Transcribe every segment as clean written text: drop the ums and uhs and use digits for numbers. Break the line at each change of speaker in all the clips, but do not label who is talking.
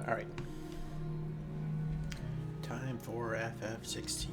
Alright. Time for FF16.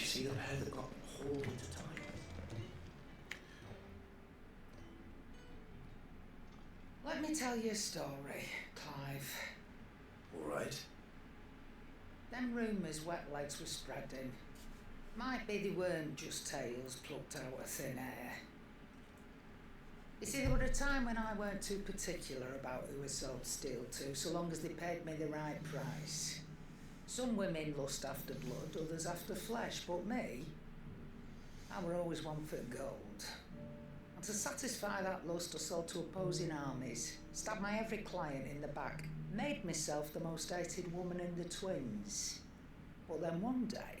See them how they got hauled into time.
Let me tell you a story, Clive.
All right.
Them rumours wet legs were spreading. Might be they weren't just tales plucked out of thin air. You see, there were a time when I weren't too particular about who I sold steel to, so long as they paid me the right price. Some women lust after blood, others after flesh, but me, I were always one for gold. And to satisfy that lust, I sold to opposing armies, stabbed my every client in the back, made myself the most hated woman in the twins. But then one day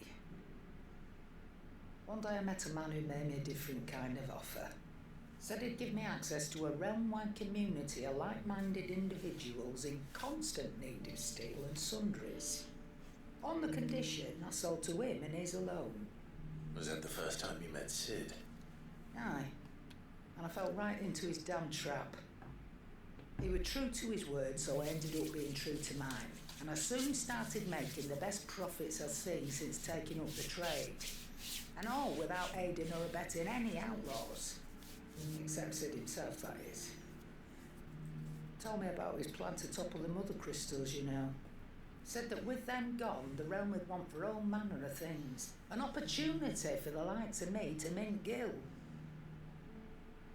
I met a man who made me a different kind of offer. Said he'd give me access to a realm-wide community of like-minded individuals in constant need of steel and sundries. On the condition I sold to him and his alone.
Was that the first time you met Sid?
Aye. And I fell right into his damn trap. He was true to his word, so I ended up being true to mine. And I soon started making the best profits I've seen since taking up the trade. And all without aiding or abetting any outlaws. Except Sid himself, that is. Told me about his plan to topple the mother crystals, you know. Said that with them gone, the realm would want for all manner of things. An opportunity for the likes of me to mint gil.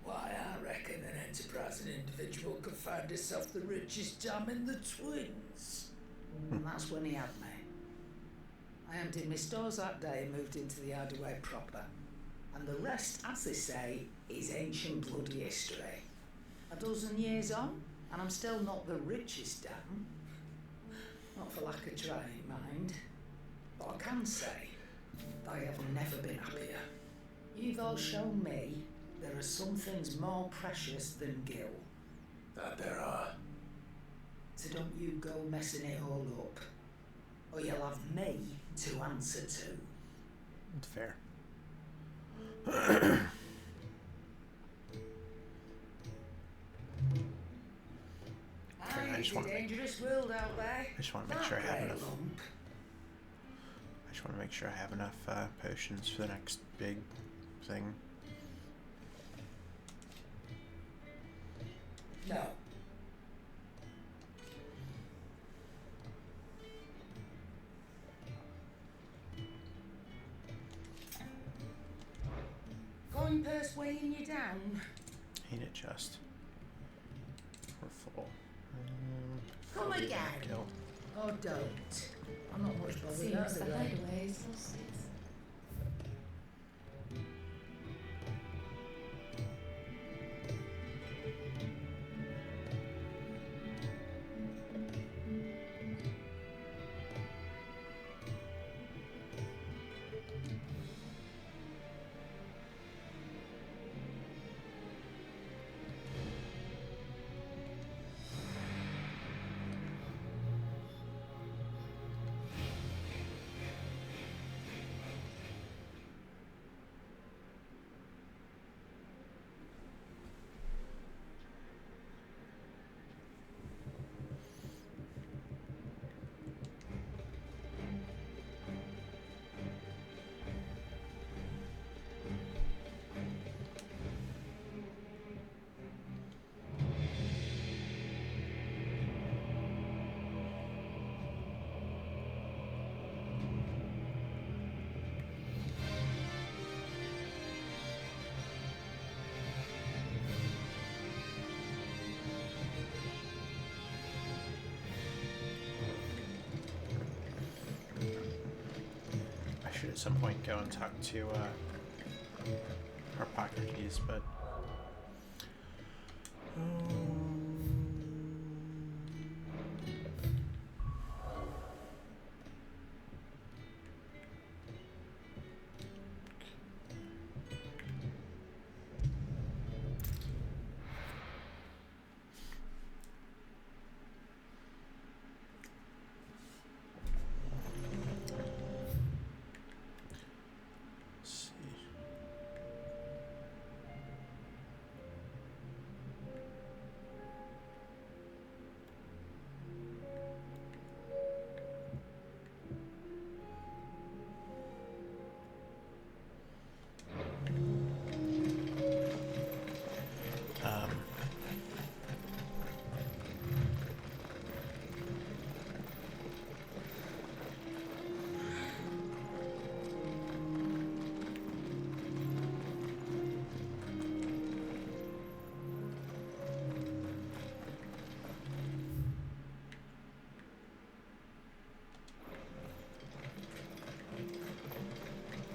Why, I reckon an enterprising individual could find himself the richest dam in the twins. And that's when he had me. I emptied my stores that day and moved into the Hideaway proper. And the rest, as they say, is ancient bloody history. A dozen years on, and I'm still not the richest dam. Not for lack of trying, mind. But I can say that I have never been happier. You've all shown me there are some things more precious than gil.
That there are.
So don't you go messing it all up, or you'll have me to answer to.
It's fair.
It's a dangerous world out there.
I just want to make sure I have enough. I just want to make sure I have enough potions for the next big thing.
No. Going purse weighing you down?
Ain't it just? We're full.
Come again.
Kill.
Oh, don't. I'm not much bothered
Seems the
either way.
hideaway is lost.
I should at some point go and talk to Harpocrates, but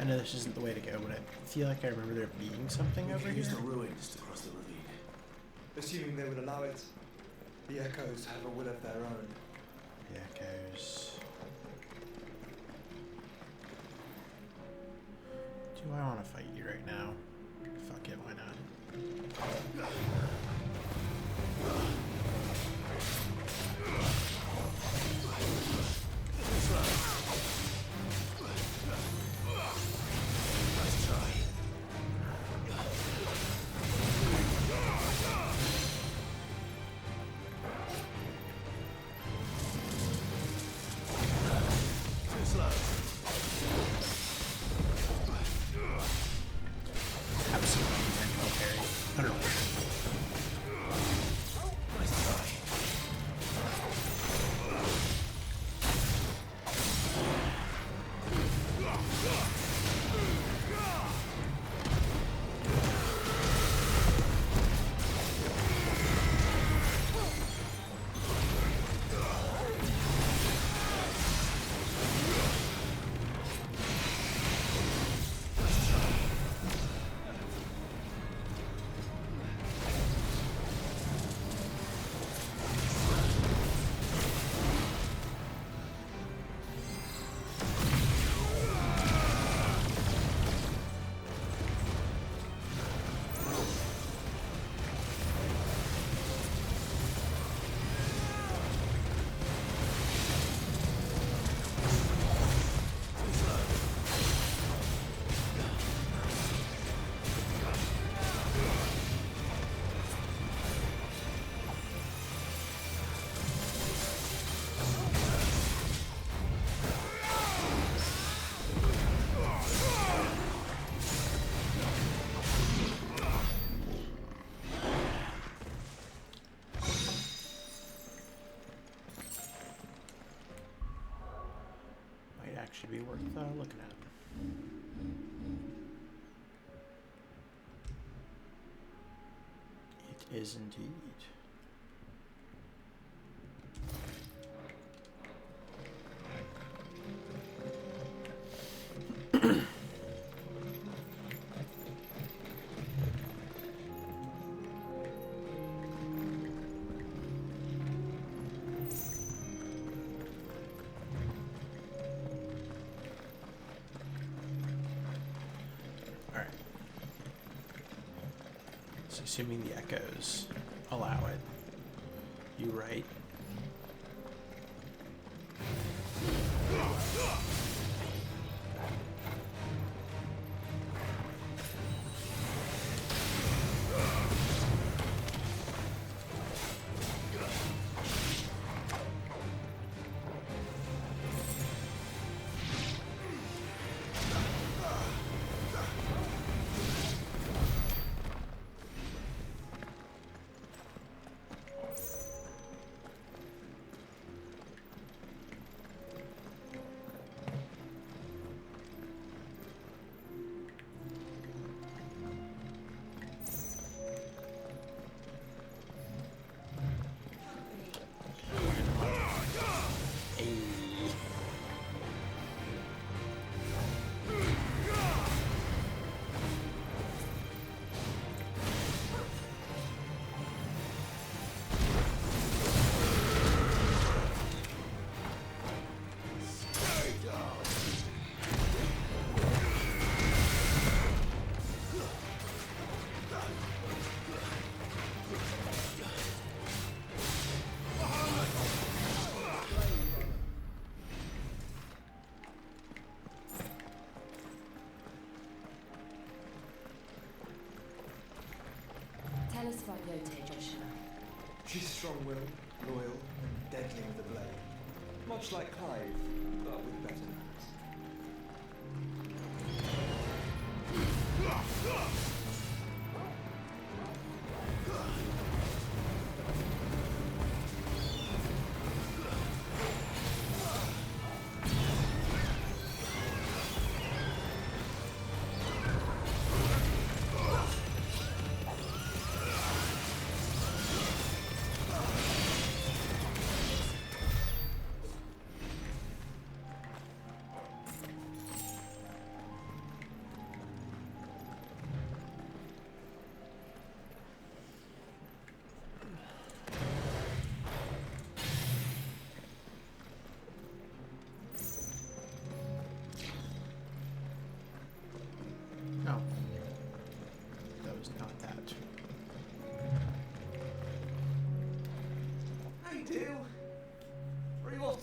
I know this isn't the way to go, but I feel like I remember there being something
We
over
can
here.
use the ruins to cross the ravine.
Assuming they would allow it. The Echoes have a will of their own.
The echoes. Do I want to fight you right now? Fuck it, why not?
Nice try. Too slow.
Absolutely technical parry. 100%.
Nice try.
Might actually be worth looking at. It is indeed. Alright. So assuming the echoes allow it, you right?
Tell us about Yote, Joshua.
She's strong-willed, loyal, and deadly with a blade. Much like Clive, but with better manners.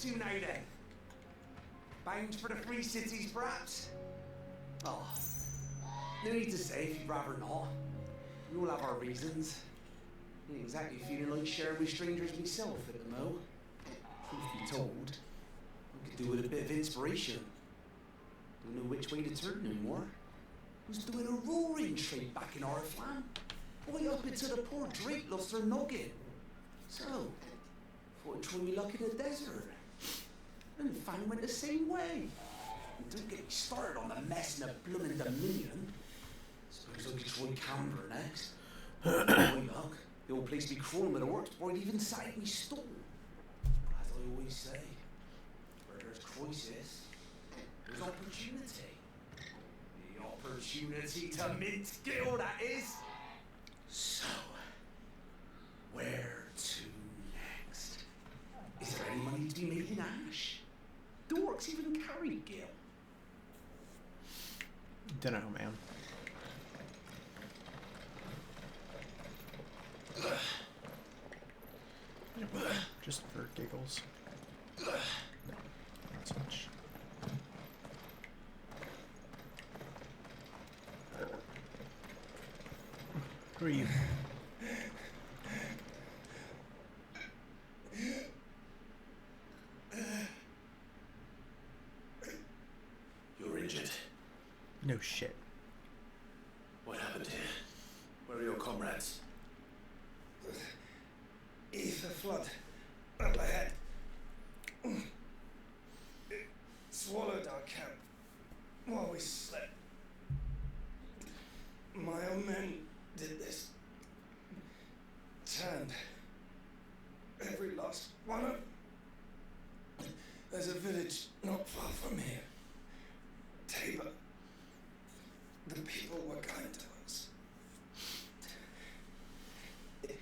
to now then? Bound for the Free Cities, perhaps? Oh, no need to say if you'd rather not. We all have our reasons. Ain't exactly feeling like sharing with strangers myself at the mo. Truth be told, I could do with a bit of inspiration. Don't know which way to turn anymore. Was doing a roaring trade back in Oriflam. Way up into the poor Drake lost her noggin. So, thought I'd try me luck in the desert. And Fan went the same way. And don't get me started on the mess in the bloomin' Dominion. Suppose I could try Canberra next. My luck, the old place be crawling with the works before I'd even sat in me stall. As I always say, where there's crisis, there's opportunity. The opportunity to mint skill, that is. So, where to next? Is there any money to be made in Ash? Do orcs even carry gil?
Dunno, man. Just for giggles. No, not so much. Who are you?
You're injured.
No shit.
What happened here? Where are your comrades?
Ether flood up ahead. It swallowed our camp while we slept. My own men did this. Turned every last one of them. There's a village not far from here. Tabor. The people were kind to us.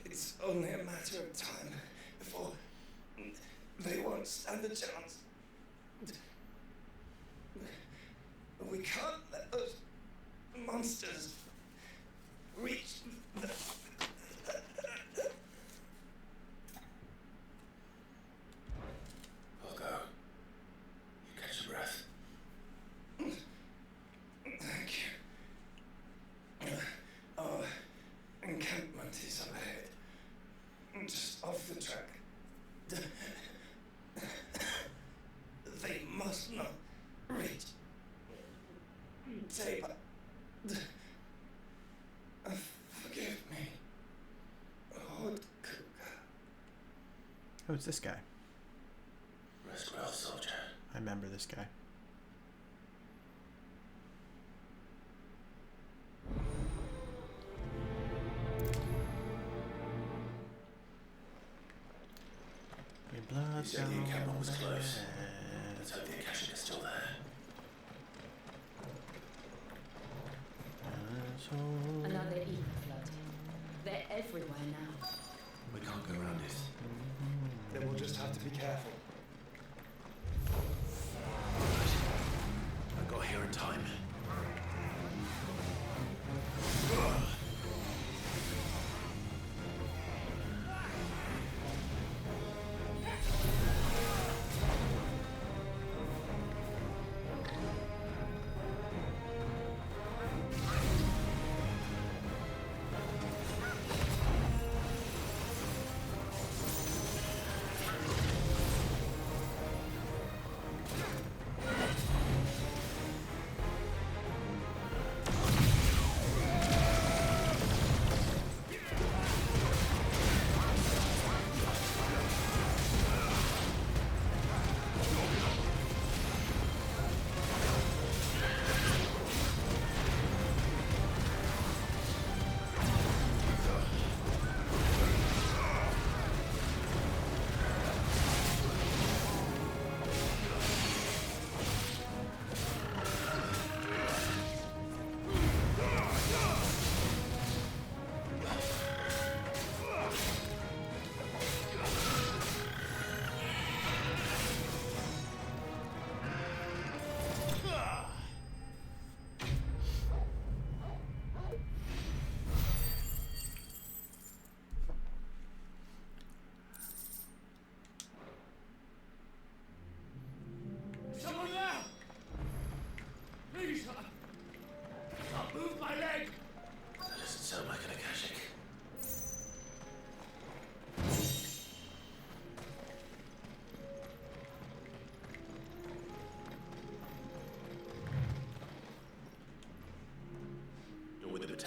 It's only a matter of time before they won't stand a chance. We can't let those monsters reach the...
I'll go. You catch your breath.
Thank you. Our encampment is up ahead. Just off the track. They must not reach Tabor. Forgive me. Lord Cougar.
Oh, it's this guy.
Rest well, soldier.
I remember this guy. Your blood.
You said the encampment was close. Let's hope the Akashic is still there.
Another ether flood. They're everywhere now.
We can't go around it.
Then we'll just have to be careful.
I got here in time.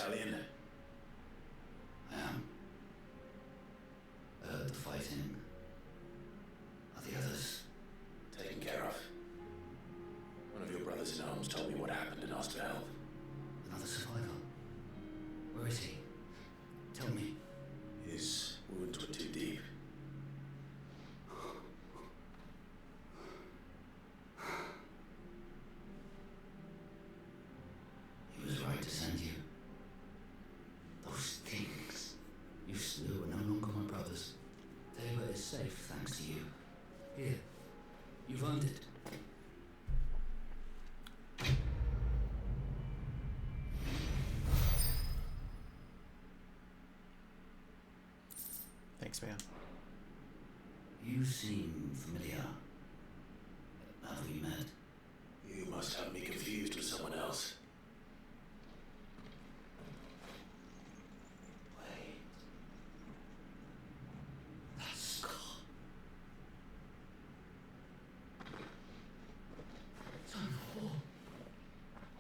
battalion?
I am. I heard the fighting. Are the others?
Taken care of. One of your brothers in arms told me what happened and asked for help.
Another survivor? Where is he? Tell me.
His wounds were too deep.
He was right to send you. Those things you slew are no longer my brothers. Tabor is safe thanks to you. Here, you've earned it.
Thanks, man.
You seem familiar. Have we met?
You must have me confused with someone else.
Wait. That scar.
Son Hall.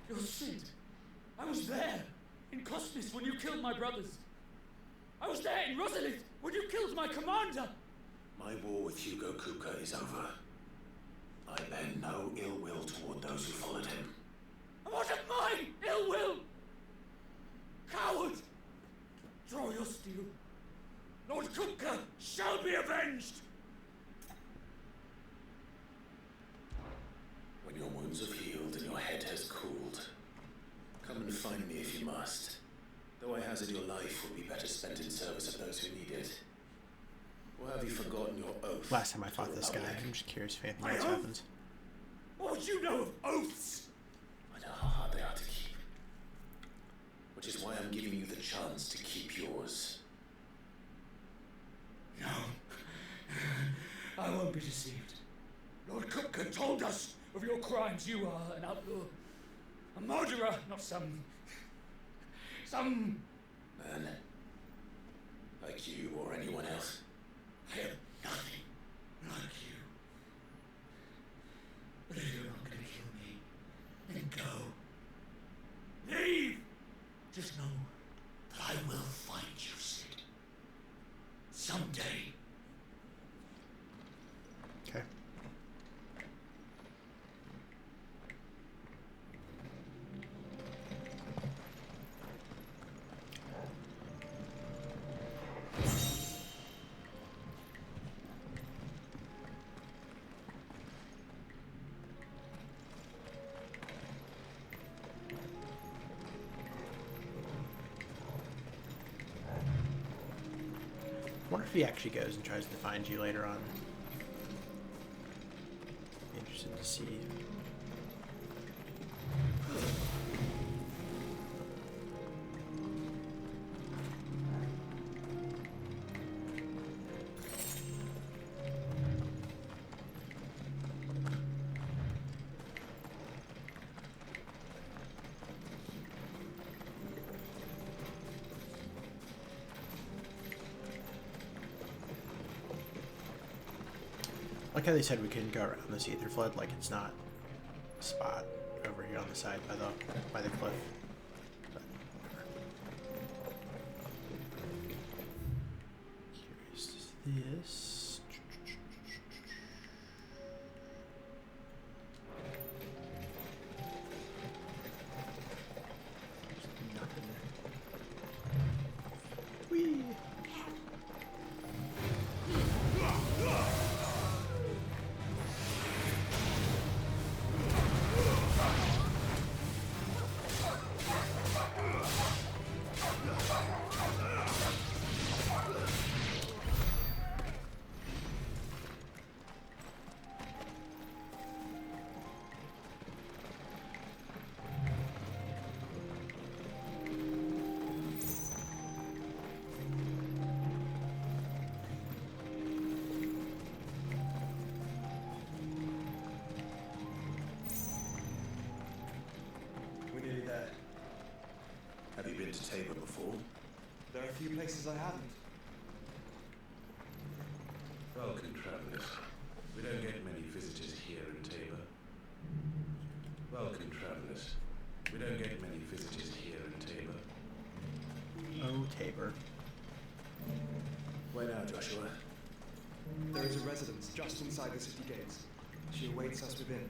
You're Sid. I was there in Cosmos when you killed my brothers. I was there in Rosalith when you killed my commander.
My war with Hugo Kuka is over. I bear no ill will toward those who followed him.
And what of my ill will? Coward! Draw your steel. Lord Kupka shall be avenged!
When your wounds have healed and your head has cooled, come and find me if you must. Though I hazard your life will be better spent in service of those who need it. Or have you forgotten your oath?
Last time I
to
fought
the
this guy,
Republic?
I'm just curious if anything
My
else
oath?
happens.
What would you know of oaths?
I know how hard they are to keep. Which is why I'm giving you the chance to keep yours.
No. I won't be deceived. Lord Kupka told us of your crimes. You are an outlaw. A murderer, not some
Man, like you or anyone else.
I am nothing like you. But if you're not gonna kill me, then go. Leave! Just know that I will find you, Sid. Someday.
Okay. I wonder if he actually goes and tries to find you later on. Be interested to see. Like how they said we couldn't go around this ether flood, like it's not a spot over here on the side by the cliff. But curious to see this. Nothing. Whee!
We're nearly there.
Have you been to Tabor before?
There are a few places I haven't.
Welcome, travelers. We don't get many visitors here in Tabor. Welcome, travelers. We don't get many visitors here in Tabor.
residence just inside the city gates. She awaits us within.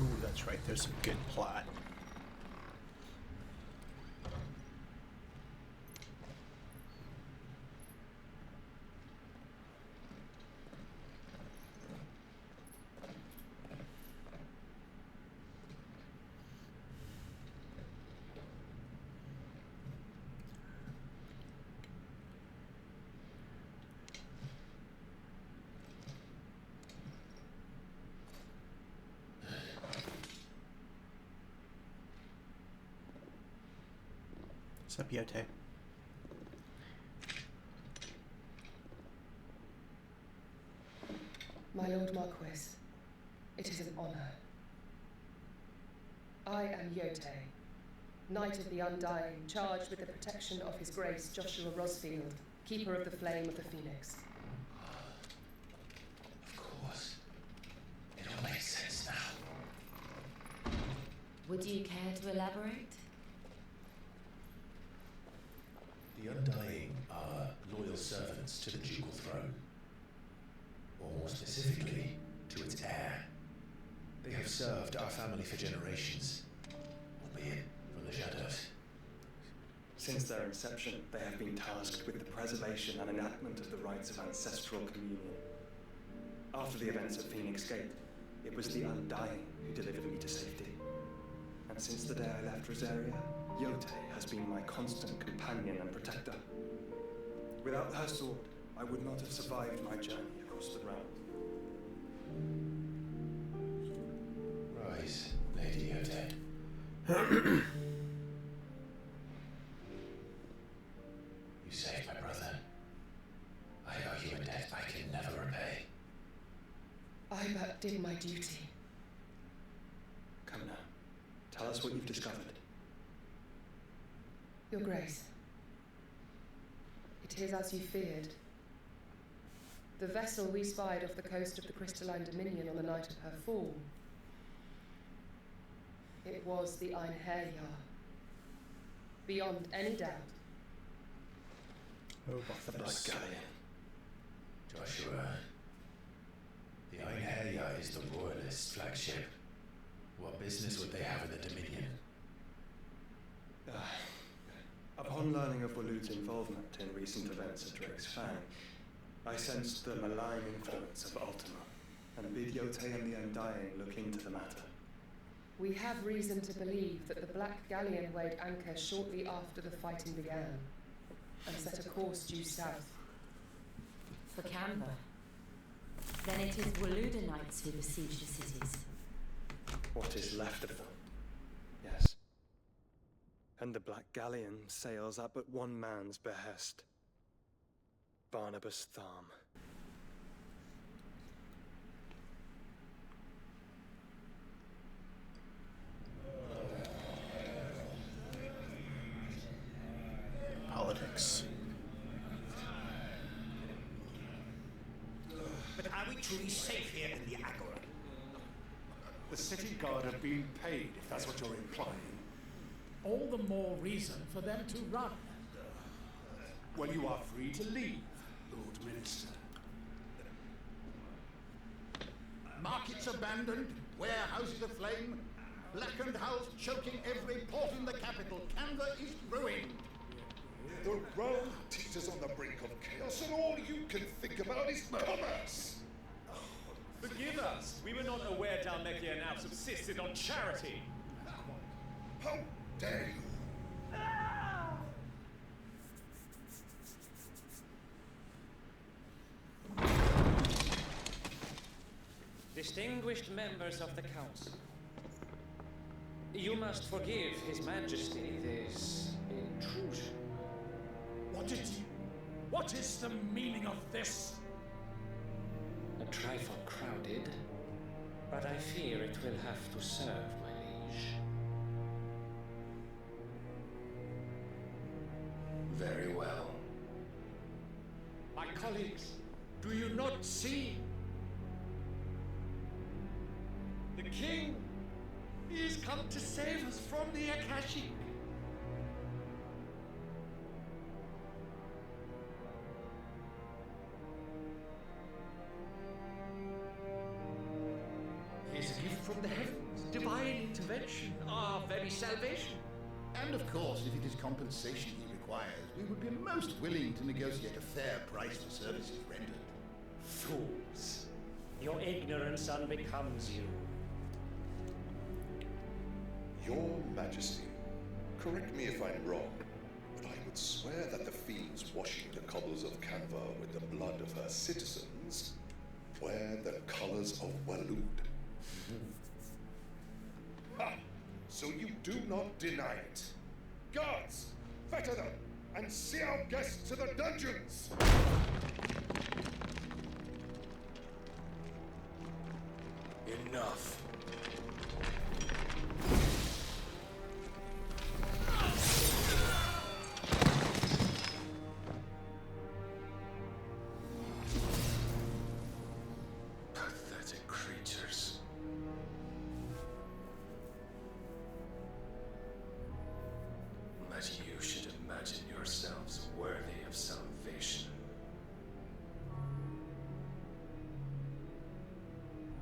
Ooh, that's right. There's some good plot. What's up, Yote?
My Lord Marquis, it is an honor. I am Yote, Knight of the Undying, charged with the protection of His Grace Joshua Rosfield, Keeper of the Flame of the Phoenix.
Of course. It all makes sense now.
Would you care to elaborate?
The Undying are loyal servants to the ducal throne. Or more specifically, to its heir. They have served our family for generations, albeit from the shadows.
Since their inception, they have been tasked with the preservation and enactment of the rites of ancestral communion. After the events at Phoenix Gate, it was the Undying who delivered me to safety. And since the day I left Rosaria, Yote has been my constant companion and protector. Without her sword, I would not have survived my journey across the realm.
Rise, Lady Yote. You saved my brother. I owe you a debt I can never repay.
I but did my duty.
Come now, tell us what you've discovered.
Your Grace, it is as you feared. The vessel we spied off the coast of the Crystalline Dominion on the night of her fall. It was the Einherjar. Beyond any doubt.
Oh,
The Black Galleon.
Joshua, the Einherjar is the Royalist flagship. What business would they have in the Dominion?
Upon learning of Waloed's involvement in recent events at Drake's Fang, I sensed the malign influence of Ultima, and bid Yote and the Undying look into the matter.
We have reason to believe that the Black Galleon weighed anchor shortly after the fighting began, and set a course due south.
For Canberra. Then it is Waloeda Knights who besiege the cities.
What is left of them? Yes. And the Black Galleon sails at but one man's behest. Barnabas Tharm.
Politics.
But are we truly safe here in the Agora?
The city guard have been paid, if that's what you're implying.
All the more reason for them to run.
Well, you are free to leave, Lord Minister.
Markets abandoned, warehouses aflame, blackened hulls choking every port in the capital. Canberra is ruined.
The realm teeters on the brink of chaos, and all you can think about is commerce.
Forgive us. We were not aware Dhalmekia now subsisted on charity.
How dare you?
Distinguished members of the Council, you must forgive His Majesty this intrusion.
What is the meaning of this?
A trifle crowded, but I fear it will have to serve, my liege.
Very well.
My colleagues, do you not see? The king is come to save us from the Akashic. from the heavens, divine intervention, our very salvation.
And of course, if it is compensation he requires, we would be most willing to negotiate a fair price for services rendered.
Fools. Your ignorance unbecomes you.
Your Majesty, correct me if I'm wrong, but I would swear that the fiends washing the cobbles of Canva with the blood of her citizens wear the colors of Waloed. Ha! So you do not deny it. Guards, fetter them, and see our guests to the dungeons!
Enough. Pathetic creatures. That you should imagine yourselves worthy of salvation.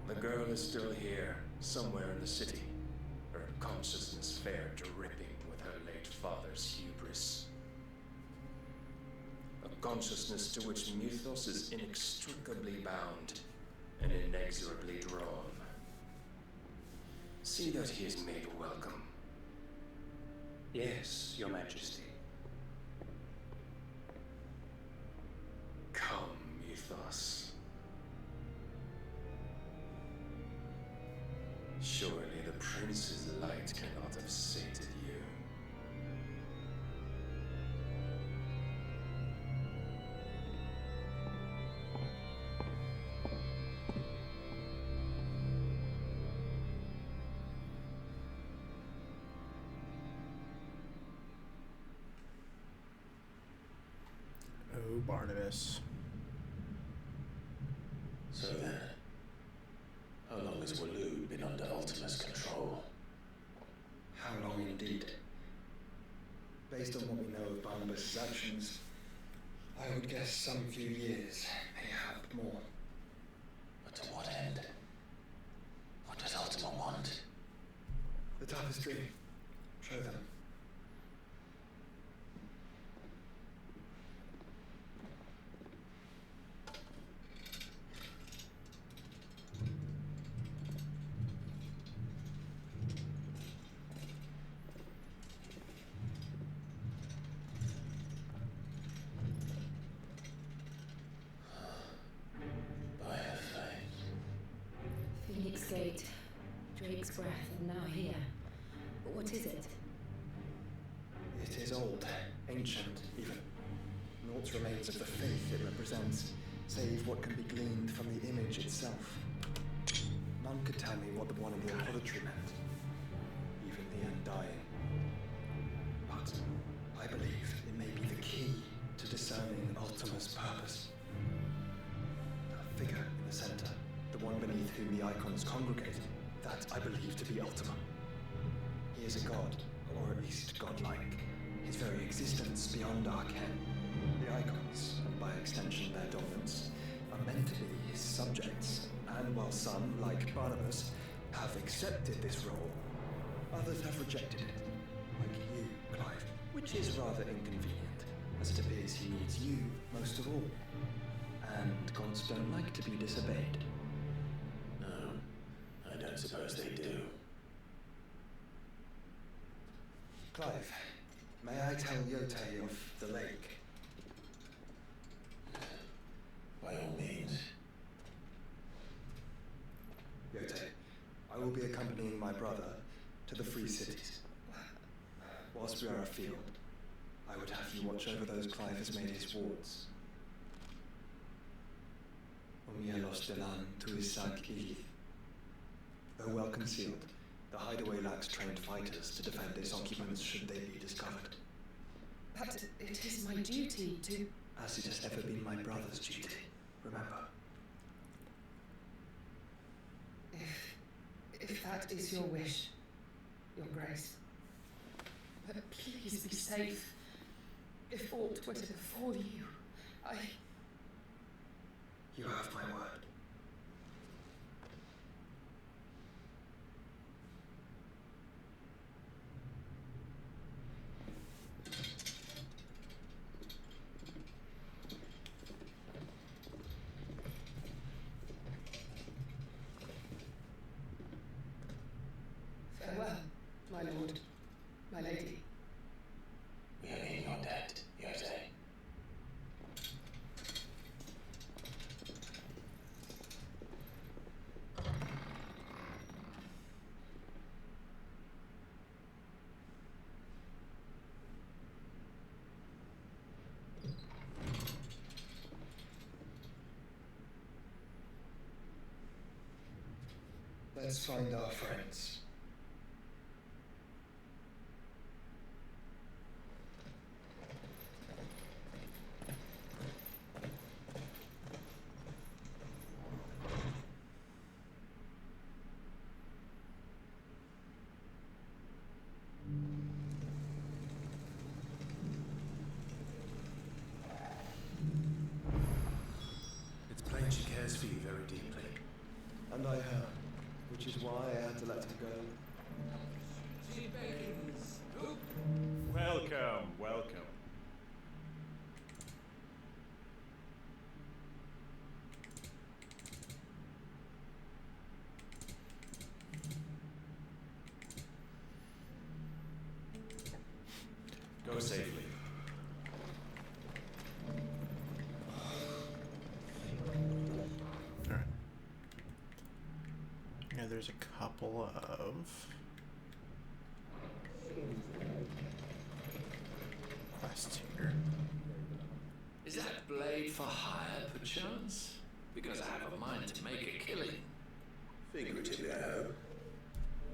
The girl is still here, somewhere in the city, her consciousness fair dripping with her late father's hubris. A consciousness to which Mythos is inextricably bound and inexorably drawn. See that he is made welcome.
Yes, Your Majesty.
Come, Mythos. Surely the prince's light cannot have sated you.
Oh, Barnabas.
So then, how long has Waloed been under Ultima's control?
How long indeed? Based on what we know of Barnabas' actions, I would guess some few years, mayhap more.
But to what end? What does Ultima want?
The tapestry. Show them.
Phoenix Gate, Drake's Breath, and now here. But what is it?
It is old, ancient even. Naught remains of the faith it represents, save what can be gleaned from the image itself. None could tell me what the one in the apodatory meant, even the Undying. But I believe it may be the key to discerning Ultima's purpose. A figure in the center, the one beneath whom the icons congregate, that I believe to be Ultima. He is a god, or at least godlike. His very existence beyond our ken. The icons, and by extension their dominance, are meant to be his subjects, and while some, like Barnabas, have accepted this role, others have rejected it, like you, Clive, which is rather inconvenient, as it appears he needs you most of all. And gods don't like to be disobeyed.
No, I don't suppose they do.
Clive, may I tell Yotei of the lake?
By all means.
Yotei, I will be accompanying my brother to the Free Cities. Whilst we are afield, I would have you watch over those Clive has made his wards. Omielos Delan Tuisak Ilith. Though well concealed, the hideaway lacks trained fighters to defend its occupants should they be discovered.
But it is my duty to...
As it has ever been my brother's duty, remember.
If that is your wish, Your Grace. But please be safe. If aught were to befall you,
You have my word.
My lord, my lady.
We are in your debt, Yose.
Let's find our friends.
It's plain she cares for you very deeply.
And I heard, which is why I had to let her go.
Welcome, welcome.
Go safely.
Alright. Yeah, there's a couple of quests here.
Is that blade for hire, perchance? Because I have a mind to make a killing.
Figuratively, I hope.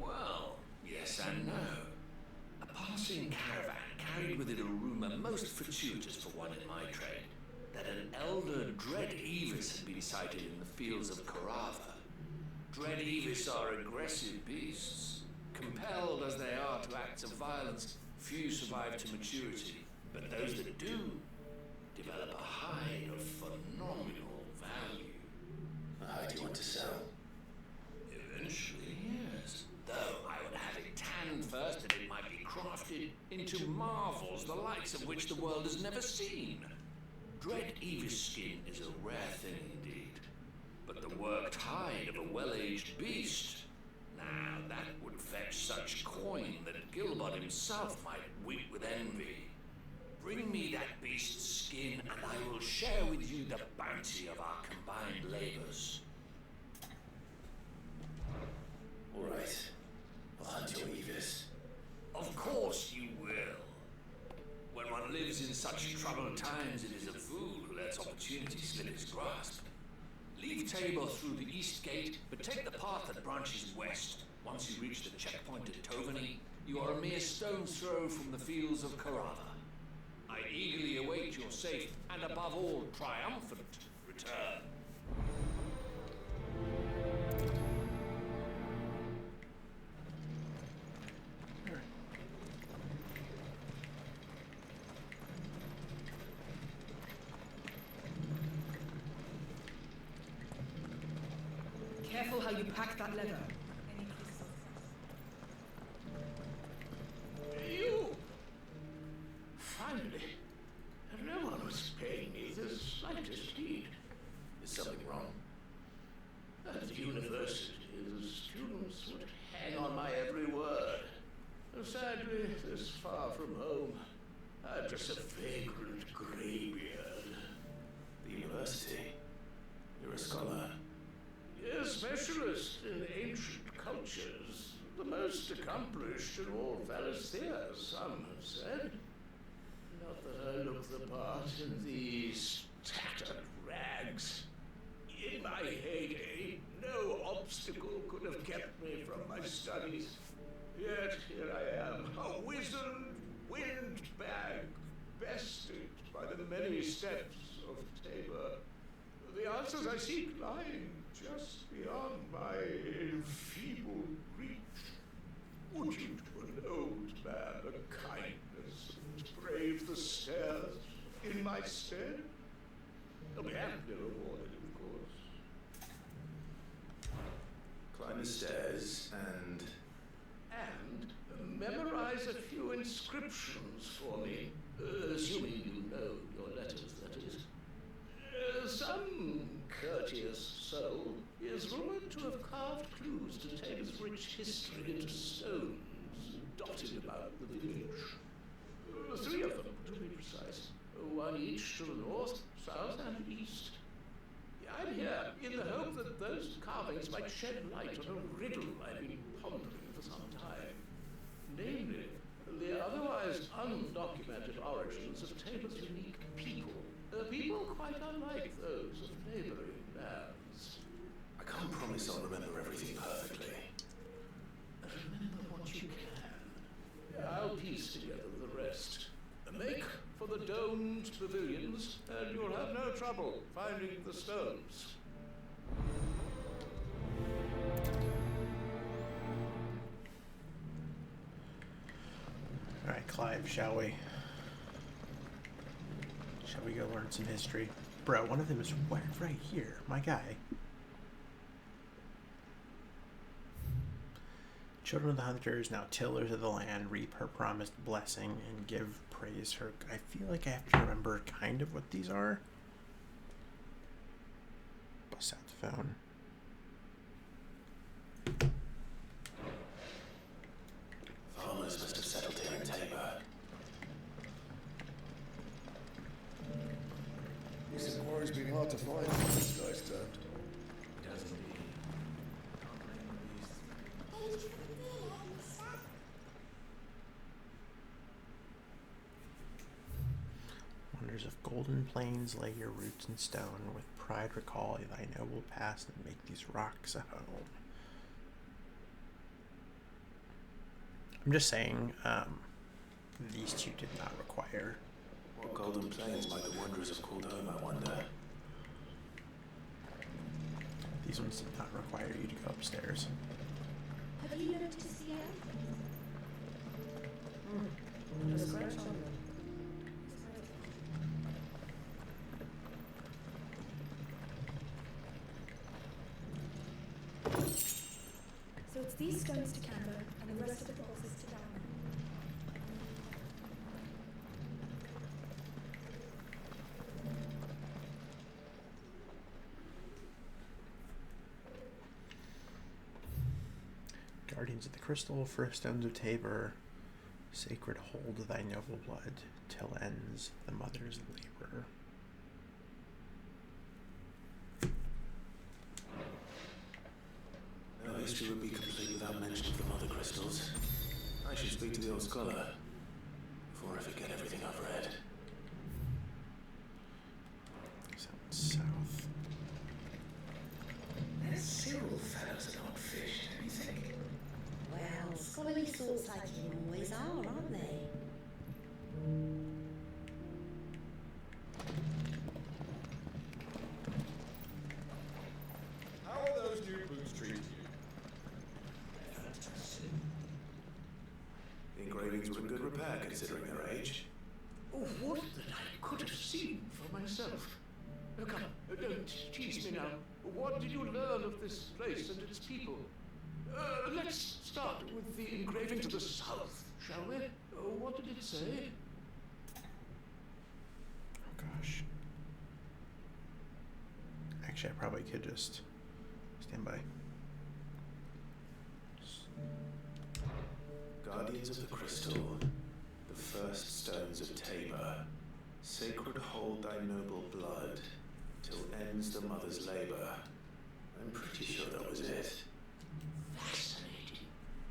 Well, yes and no. A passing caravan carried with it a rumour most fortuitous for one in my trade, that an elder Dread Evis had been sighted in the fields of Carava. Dread Evis are aggressive beasts. Compelled as they are to acts of violence, few survive to maturity, but those that do develop a hide of phenomenal value.
A hide you want to sell?
Eventually, yes. Though I would have it tanned first that it might be crafted into marvels the likes of which the world has never seen. Dread Evis skin is a rare thing indeed, but the worked hide of a well-aged beast, now that would fetch such coin that Gilbert himself might weep with envy. Bring me that beast's skin, and I will share with you the bounty of our combined labors.
All right. I'll hunt your Evis.
Of course you will. When one lives in such troubled times, it is a fool who lets opportunity slip his grasp. Leave Tabor through the east gate, but take the path that branches west. Once you reach the checkpoint at Tovany, you are a mere stone's throw from the fields of Carava. I eagerly await your safe and, above all, triumphant return.
Careful how you pack that leather.
You! Finally. No one was paying me the slightest heed.
Is something wrong?
At the university, the students would hang on my every word. Sadly, this far from home, I'm just a vagrant greybeard.
The university? You're a scholar.
A specialist in ancient cultures, the most accomplished in all Valisthea, some have said. Not that I look the part in these tattered rags. In my heyday, no obstacle could have kept me from my studies. Yet here I am, a wizened windbag, bested by the many steps of Tabor. The answers I seek lie just beyond my feeble reach. Would you to an old man a kindness and brave the stairs in my stead? I'll be amply rewarded, of course.
Climb the stairs and...
And memorize a few inscriptions for me, assuming you know your letters, that is. Some courteous soul is rumored to have carved clues to Tabor's rich history into stones.
dotted about the village. 3 of them, to be precise. One each to the north, south, and east. I'm here in the hope that those carvings might shed light on a riddle I've been pondering for some time. Namely, the otherwise undocumented origins of Tabor's unique people. People quite unlike those of neighboring lands.
I can't promise I'll remember everything perfectly.
Remember what you can. I'll piece together the rest. Make for the domed pavilions, and you'll have no trouble finding the stones.
Alright, Clive, shall we? Shall we go learn some history? Bro, one of them is right here. My guy. Children of the hunters, now tillers of the land, reap her promised blessing and give praise her. I feel like I have to remember kind of what these are. Bust out the phone.
Farmers must have settled here in Tabor.
This inquiry's been hard to find since this guy's turned.
Wonders of golden plains lay your roots in stone. With pride recall thy noble past and make these rocks a home. I'm just saying, these two did not require.
What golden plains might the wanderers have called home, I wonder?
These ones did not require you to go upstairs.
Have you noticed the egg?
There's a scratch on them.
So it's these stones to Canva and the rest of the boxes to Down.
Guardians of the Crystal, first stones of Tabor, sacred hold thy noble blood, till ends the mother's labor.
No history would be complete without mention of the mother crystals. I should speak to the old scholar before I forget everything I've read.
South.
Those Cyril fellows are not fish, don't you think?
Well, scholarly sorts like him always are, aren't they?
How are those new boots treating you?
The engravings were in good repair considering their age.
Oh, what that I could have seen for myself. Come, don't tease me now. What did you learn of this place and its people? Let's start with the engraving to the south, shall we? What did it say?
Oh gosh. Actually, I probably could just stand by.
Guardians of the Crystal, the first stones of Tabor, sacred hold thy noble blood, till ends the mother's labor. I'm pretty sure that was it.
Fascinating.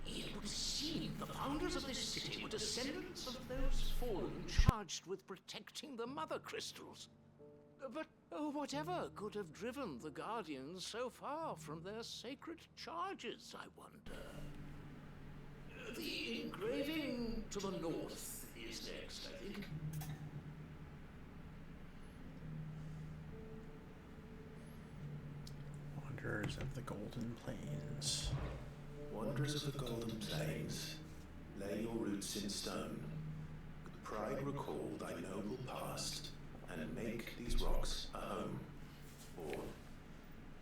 It would seem the founders of this city were descendants of those fallen charged with protecting the mother crystals. But whatever could have driven the Guardians so far from their sacred charges, I wonder? The engraving to the north is next, I think.
Wanderers of the Golden Plains.
Wanderers of the Golden Plains, lay your roots in stone. With pride recall thy noble past, and make these rocks a home. Or,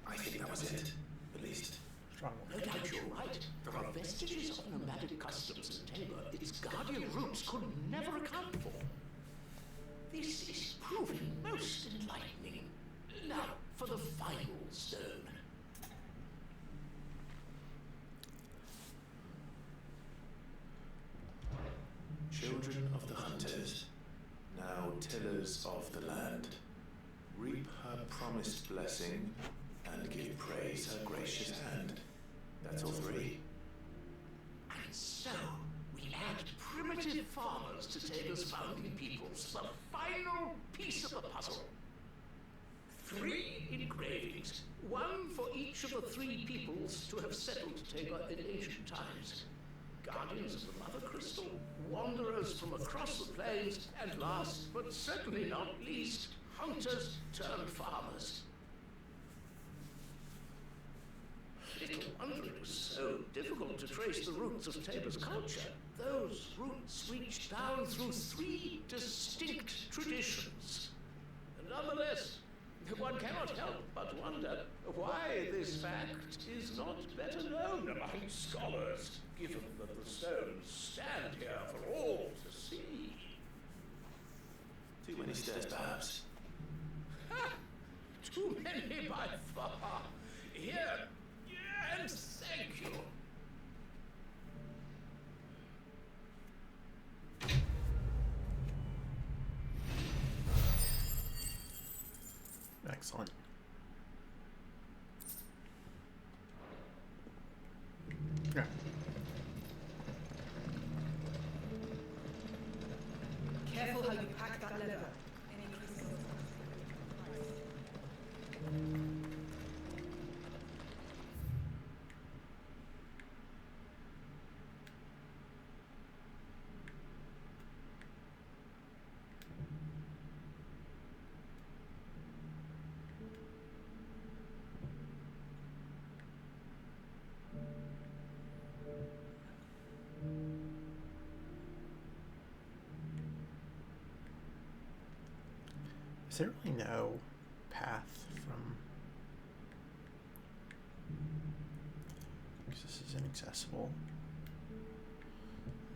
I think that was it, at least.
No doubt you're right. There are vestiges of nomadic customs in Tabor its guardian roots could never account for. This is proving most enlightening. Now, for the final stone.
hunters, now tillers of the land, reap her promised blessing and give praise her gracious hand. That's all three.
And so, we add primitive farmers to Taylor's founding peoples, the final piece of the puzzle. 3 engravings, one for each of the 3 peoples to have settled Tabor in ancient times. Guardians of the Mother Crystal, wanderers from across the plains, and last, but certainly not least, hunters turned farmers. Little wonder it was so difficult to trace the roots of Tabor's culture. Those roots reach down through 3 distinct traditions. Nonetheless, one cannot help but wonder why this fact is not better known among scholars, given that the stones stand here for all to see.
Too many stairs, perhaps.
Ha! Too many by far. Here, and thank you.
Excellent. Yeah.
Careful how you pack that leather.
Is there really no path from... Because this is inaccessible.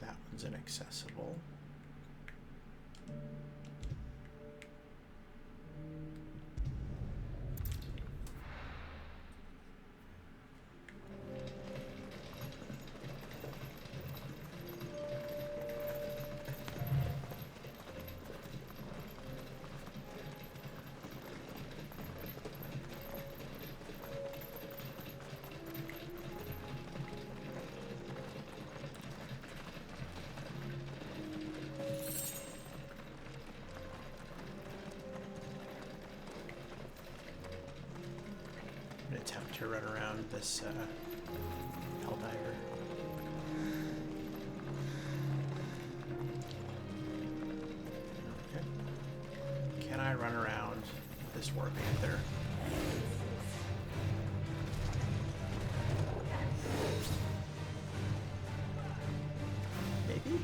That one's inaccessible. Attempt to run around this Helldiver. Okay. Can I run around this War Panther? Maybe?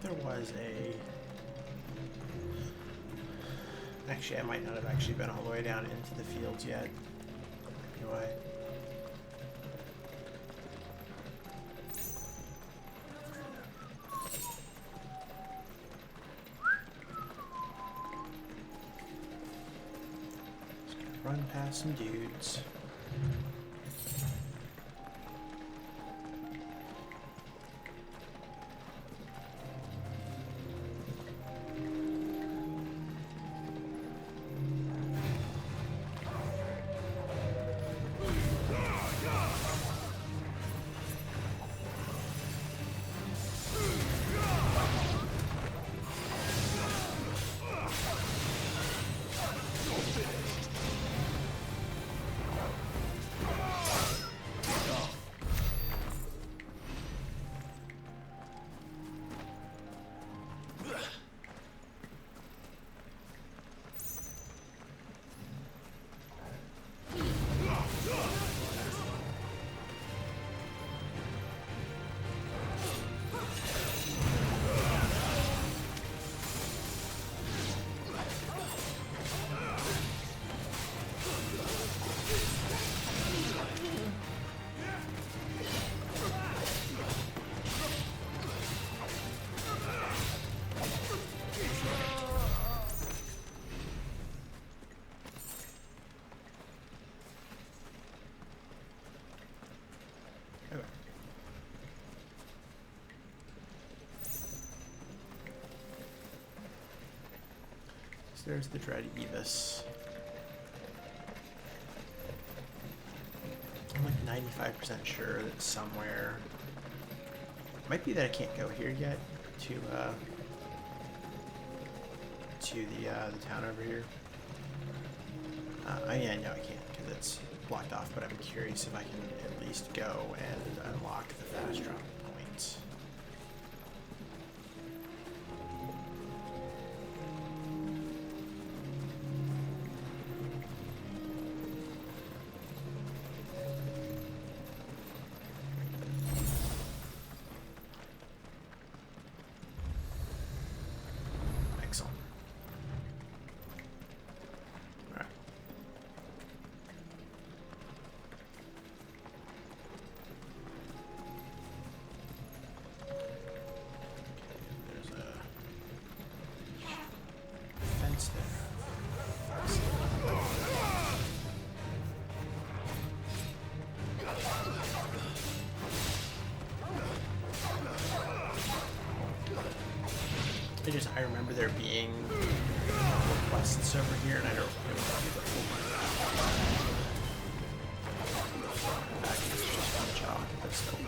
There was a... Actually, I might not have actually been all the way down into the fields yet. Anyway. Just gonna run past some dudes. there's the Dread Evis. I'm like 95% sure that somewhere. Might be that I can't go here yet to the town over here. Yeah, no, I can't because it's blocked off. But I'm curious if I can at least go and unlock the fast drop point. Excellent. All right. There's a fence there. I remember there being quests over here, and I don't know if the full one. Back, it's just one job, but still.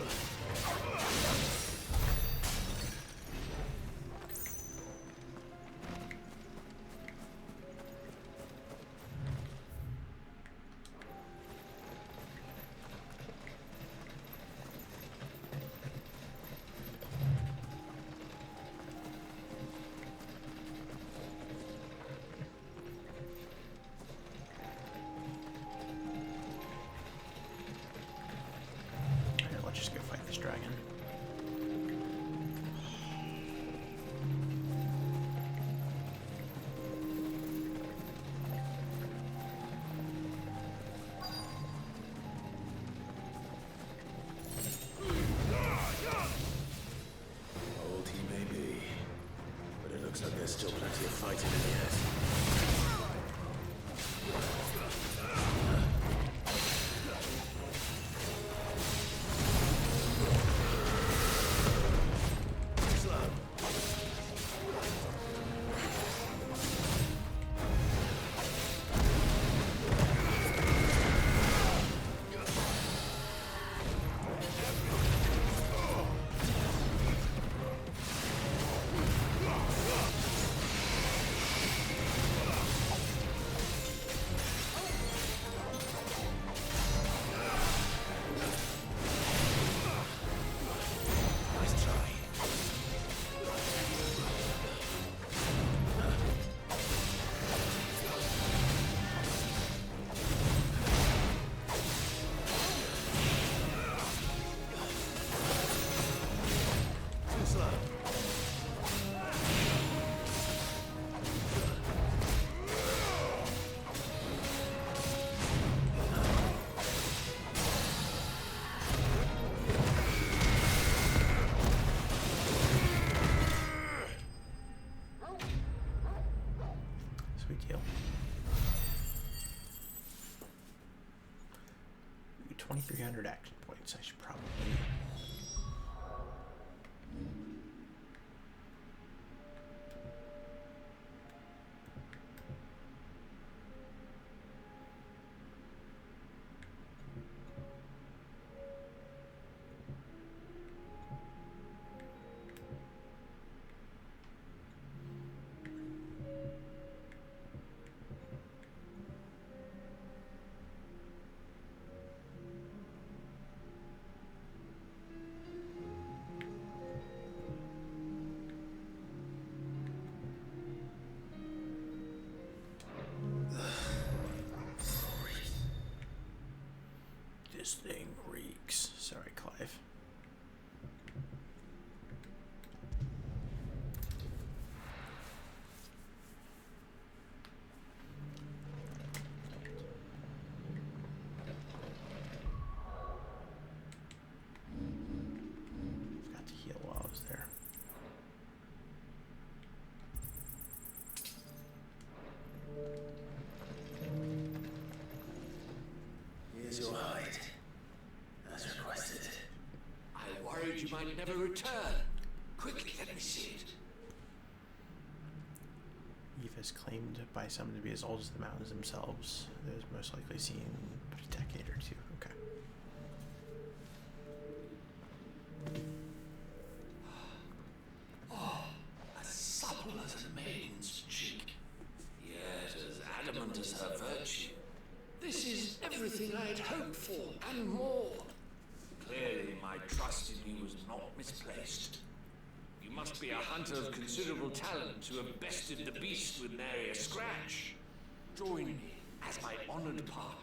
Dragon.
Old he may be, but it looks like there's still plenty of fighting in the air. Sweet deal. 2,300 action points. I should probably. This thing reeks. Sorry, Clive. Forgot to heal while I was there. Here's your hide. As requested.
I worried you might never return. Quickly, let me see it.
is claimed by some to be as old as the mountains themselves. It was most likely seen a decade or two. Okay.
Oh, as supple as a maiden's cheek, yet as adamant as her virtue. This is everything I had hoped for, and more. Clearly, my trust in you was not misplaced. You must be a hunter of considerable talent to have bested the beast with nary a scratch. Join me as my honored partner.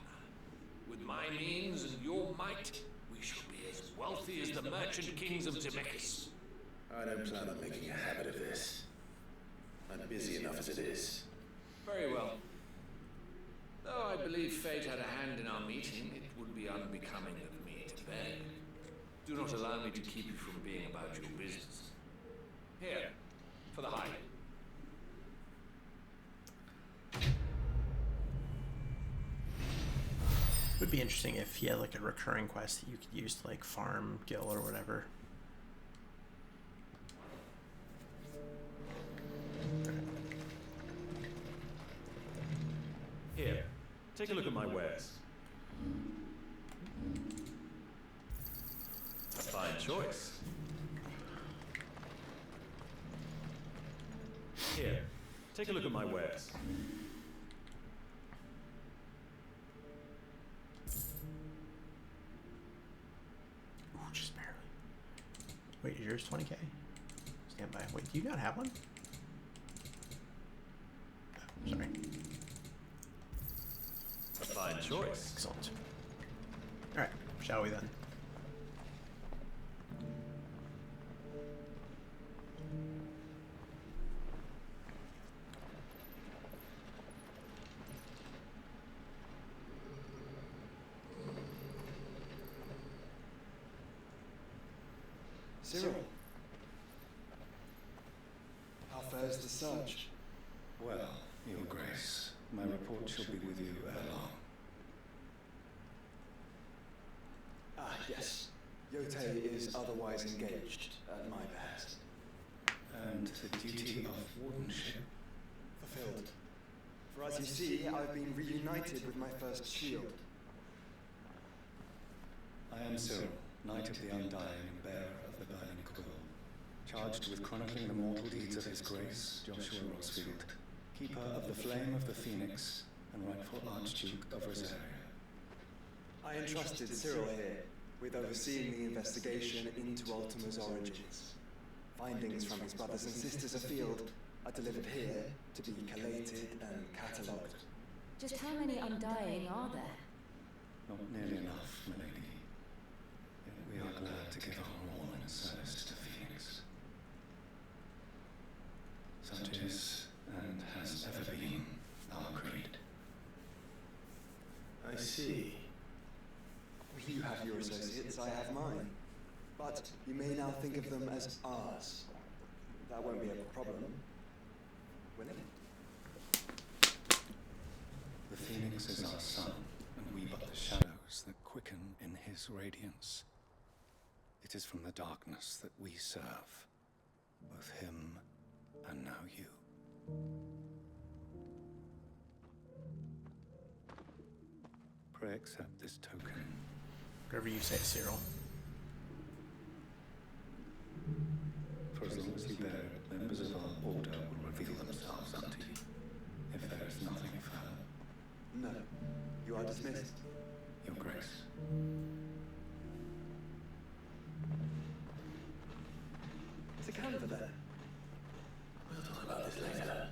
With my means and your might, we shall be as wealthy as the merchant kings of Zemeckis.
I don't plan on making a habit of this. I'm busy enough as it is.
Very well. Though I believe fate had a hand in our meeting, it would be unbecoming of me to beg. Do not allow me to keep you from being about your business. Here, for the hide.
Would be interesting if he had like a recurring quest that you could use to like farm Gil or whatever.
Here, take a look at my wares. A fine choice. Here, take a look at my wares.
Ooh, just barely. Wait, is yours 20k? Stand by. Wait, do you not have one? Oh, sorry.
A fine choice.
Excellent. Alright, shall we then?
Cyril, how fares the search?
Well, Your Grace, my report shall be with you ere long.
Ah, yes. Yotei is otherwise engaged at my behest.
And the duty of wardenship?
Fulfilled. For as you see, I've been reunited with my first shield.
I am Cyril, Knight of the Undying and bearer of the Burning Quill, charged with chronicling the mortal deeds of His Grace, Joshua Rosfield, keeper of the Flame of the Phoenix and rightful Archduke of Rosaria.
I entrusted Cyril here with overseeing the investigation into Ultima's origins. Findings from his brothers and sisters afield are delivered here to be collated and catalogued.
Just how many Undying are there?
Not nearly enough, milady. Yet we are glad to give our all in service to Phoenix. Such is, and has ever been, our creed.
I see.
You have your associates, I have mine. But you may now think of them as ours. That won't be a problem, will it?
The Phoenix is our sun, and we but the shadows that quicken in his radiance. It is from the darkness that we serve, both him and now you. Pray accept this token.
Whatever you say, Cyril.
For as long as you bear it, members of our order will reveal themselves unto you, if there is nothing further.
No, you are dismissed.
Your Grace.
Is the Canva there?
We'll talk about this later.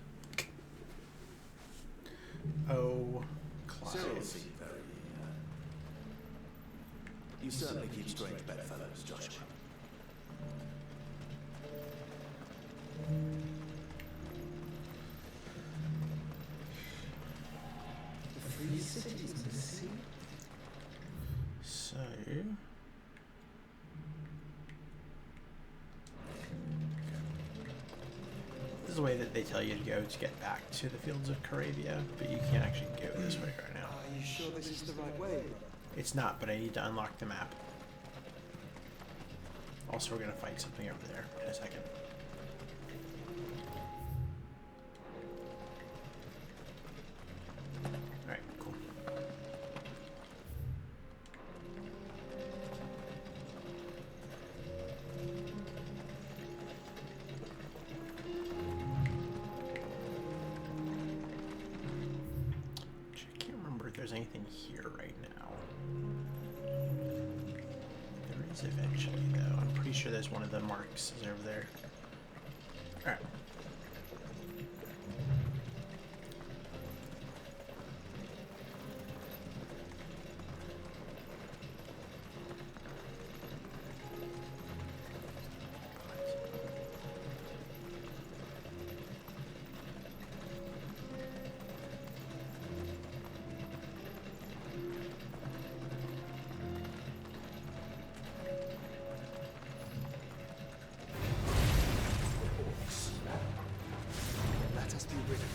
Oh,
Cyril
Clyde.
seemed very, You certainly keep strange bedfellows, Joshua.
The free cities of the sea?
So... This is the way that they tell you to go to get back to the fields of Caravia, but you can't actually go this way right now.
Are you sure this is the right way?
It's not, but I need to unlock the map. Also, we're gonna fight something over there in a second. right now. There is eventually, though. I'm pretty sure there's one of the marks is over there. Alright.
Let us be rid of them.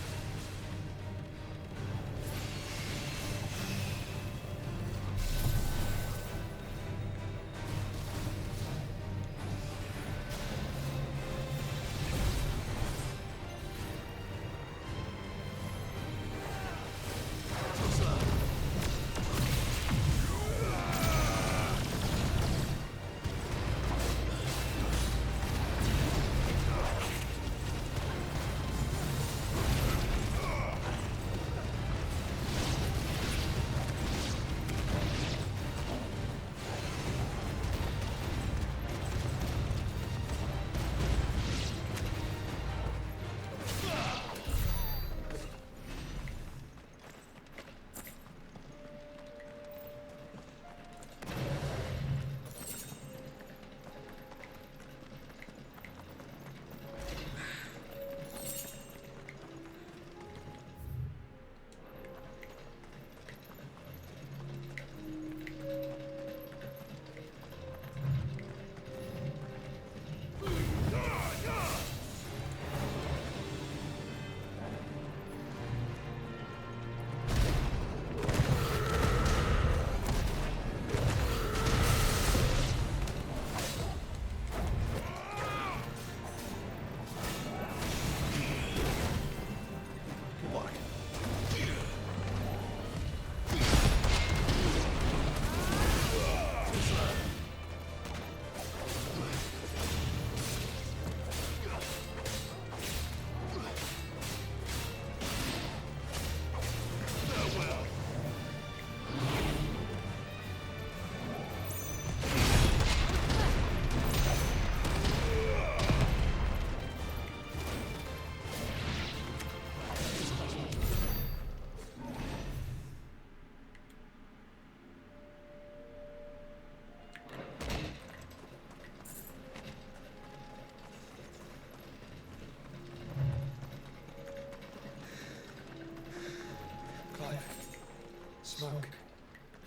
Smoke.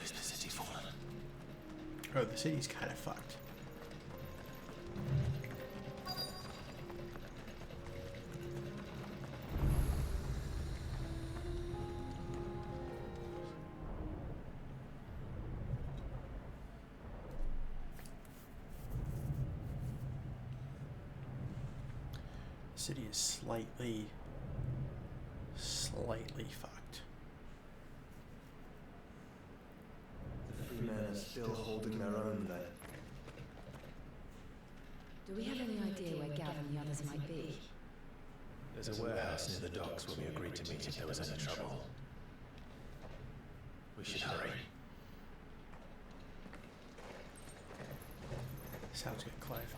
Is the city fallen?
Oh, the city's kind of fucked. The city is slightly fucked.
The Freemen are still holding their own then.
Do we have any idea where Gav and the others might be?
There's a warehouse near the docks where we agreed to meet if there was any trouble. We should hurry.
Sounds good, Clive.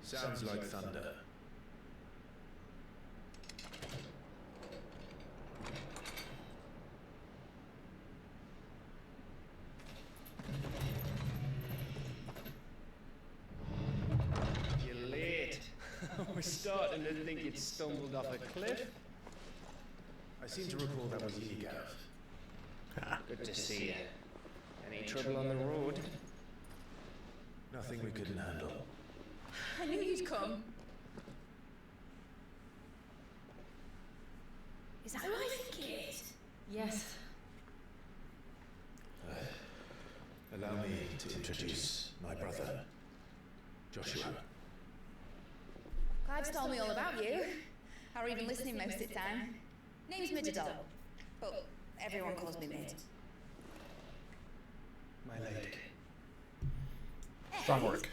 Sounds like thunder.
was starting to think you'd stumbled off a cliff.
I seem to recall that was you, Gareth.
Good to see you. Any trouble on the road?
Nothing we couldn't handle.
I knew you'd come. Is that who I think it is?
Yes.
Allow me to introduce my brother, Joshua.
Clive's told me all about you. Or even listening most of the time. Name's Midadol, but everyone calls me Mid.
My lady. Strong work.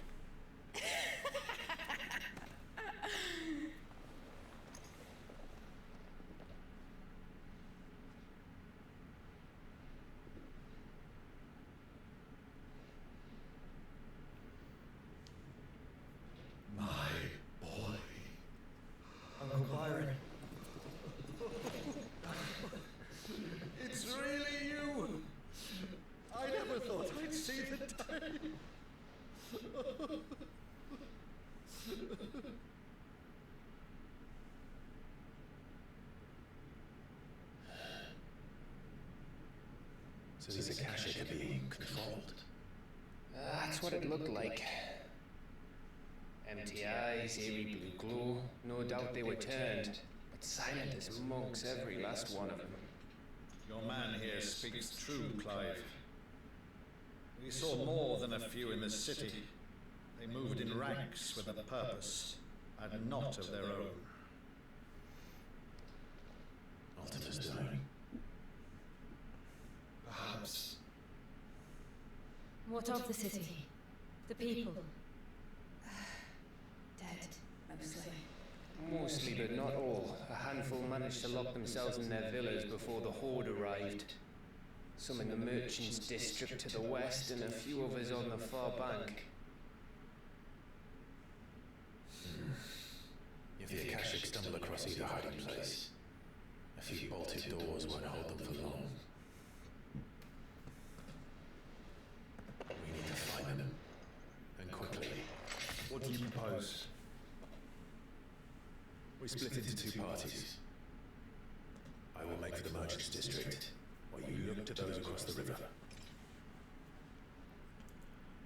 My boy. Uncle Byron. It's really you. I never thought I'd see the day.
So these Akashic are being controlled.
That's what it looked like. Empty eyes, eerie blue glow. No doubt they were turned, but silent as monks, every last one of them.
Your man here speaks true, Clive. We saw more than a few in the city. They moved in ranks with a purpose, and not of their own.
Ultima's dying.
Perhaps.
What of the city? The people?
Dead, mostly.
Mostly, but not all. A handful managed to lock themselves in their villas before the Horde arrived. Some in the Merchants District to the west, and a few others on the far bank.
If the Akashic stumble across either hiding place, a few bolted doors won't hold them for long. We need to find them, and quickly.
What do you propose?
We split into two parties. I will make for the Merchants District, while you look to those across the river.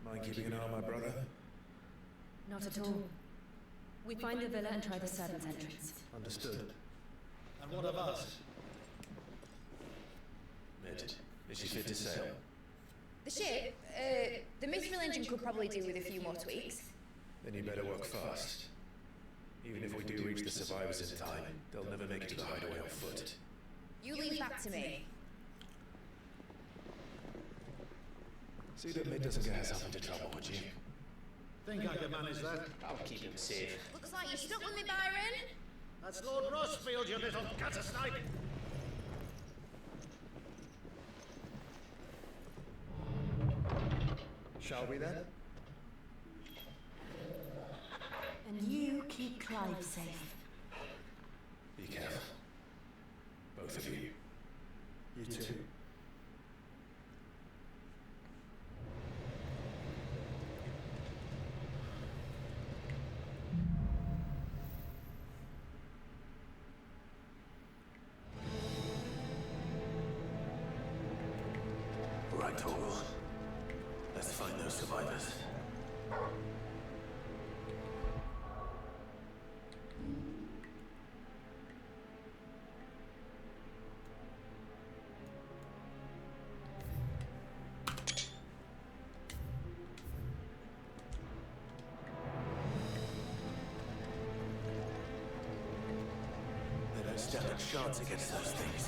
Mind keeping an eye on my brother?
Not at all. We find the villa and try the servants' entrance.
Understood.
And what of us?
Mid, is she fit to sail?
The ship, the Mithril engine could probably do with a few more tweaks.
Then you better work fast. Even if we do reach the survivors in time, they'll never make it to the hideaway on foot.
You leave that to me.
See that Mid doesn't get herself into trouble, would you?
Think I can manage that?
I'll keep him safe.
Looks like you're stuck with me, Byron.
That's Lord Rossfield, you little gutter snipe.
Shall we then?
And you keep Clive safe.
Be careful. Both of you.
You too.
Right, Torgal. Let's find those survivors. They don't stand a chance against those things.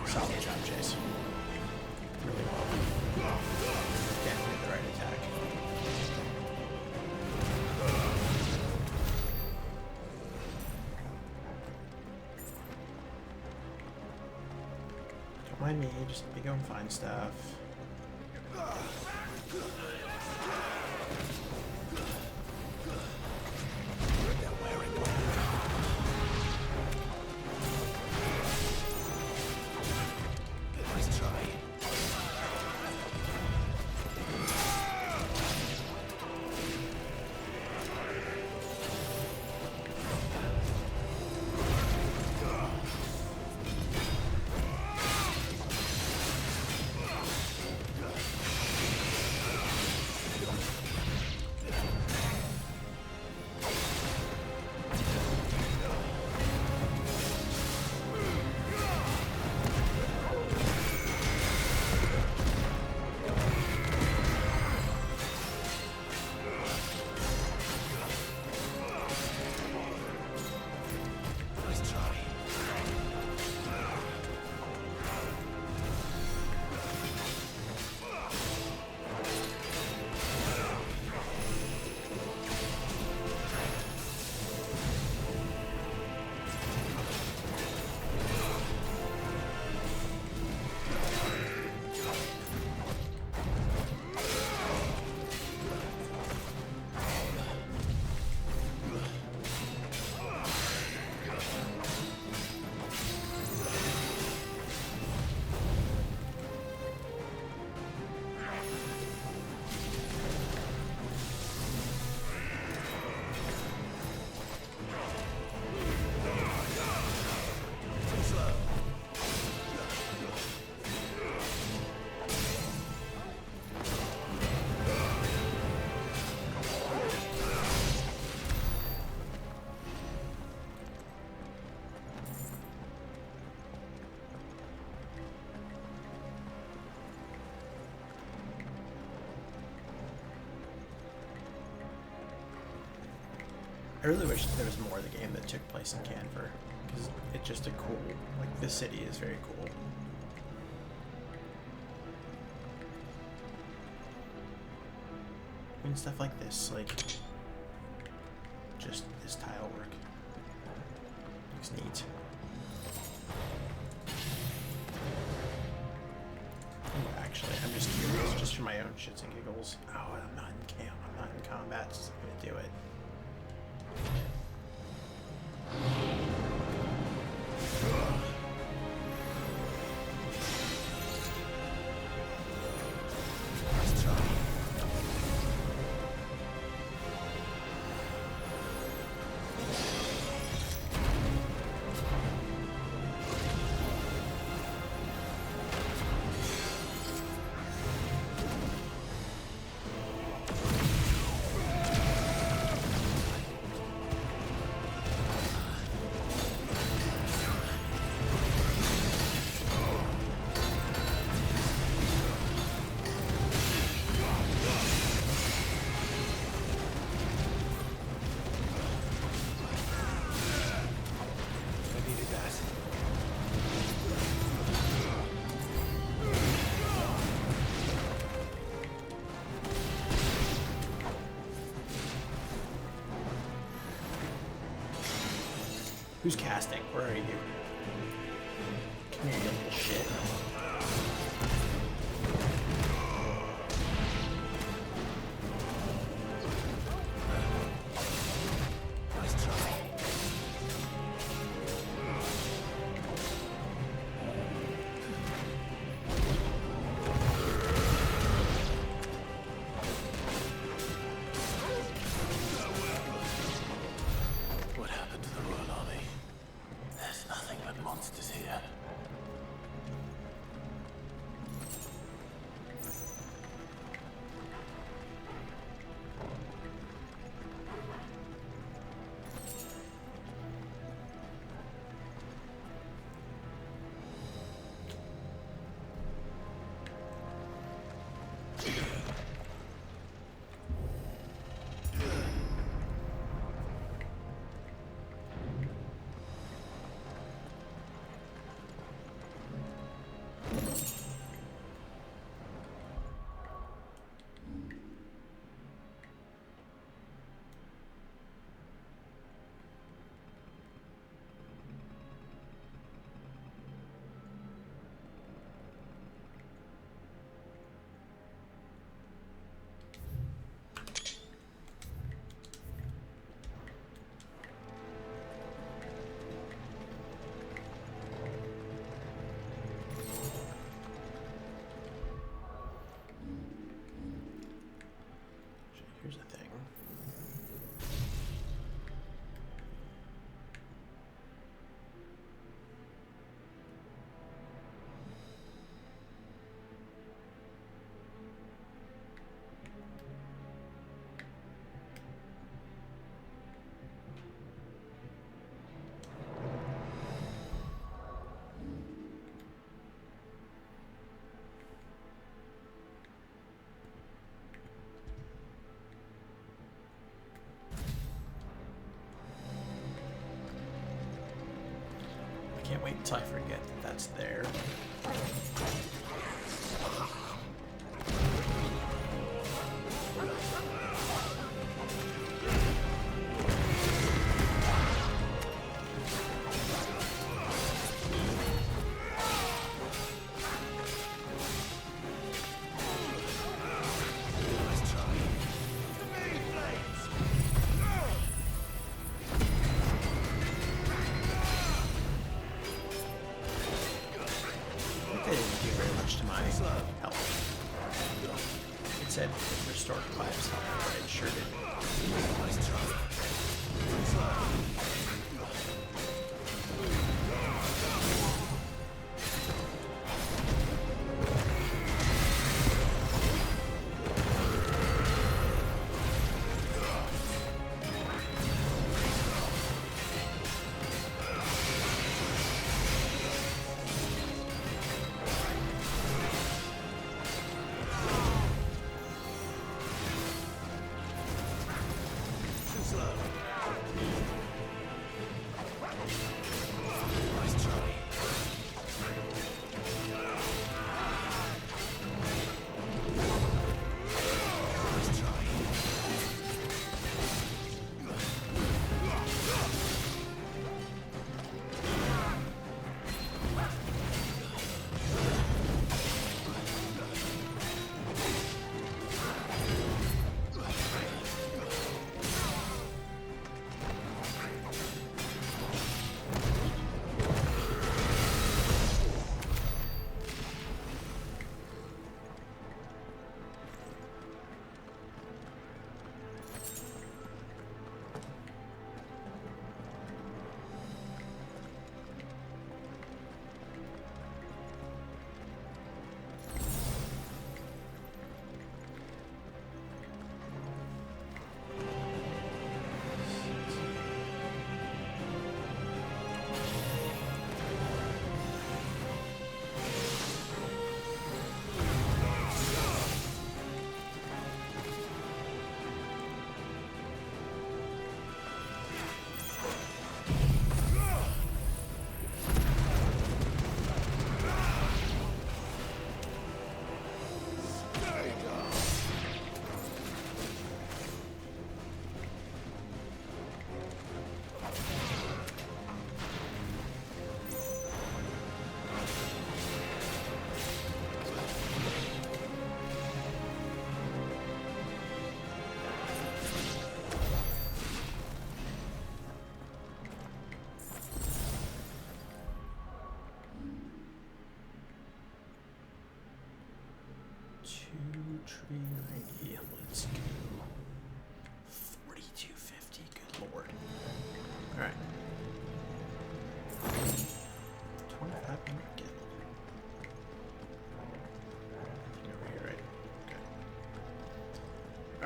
Solid job, Jace. Really well. Definitely the right attack. Don't mind me, just let me go and find stuff. I really wish there was more of the game that took place in Canver, because it's just a cool, like, the city is very cool. And stuff like this, like, just this tile work. Looks neat. Ooh, actually, I'm just curious, just for my own shits and giggles. Oh, I'm not in combat, so I'm gonna do it. Who's casting? Where are you? Come here, you little shit. Nice try.
What happened to the Royal Army? There's nothing but monsters here. Here's the thing. I can't wait until I forget that that's there. They didn't do very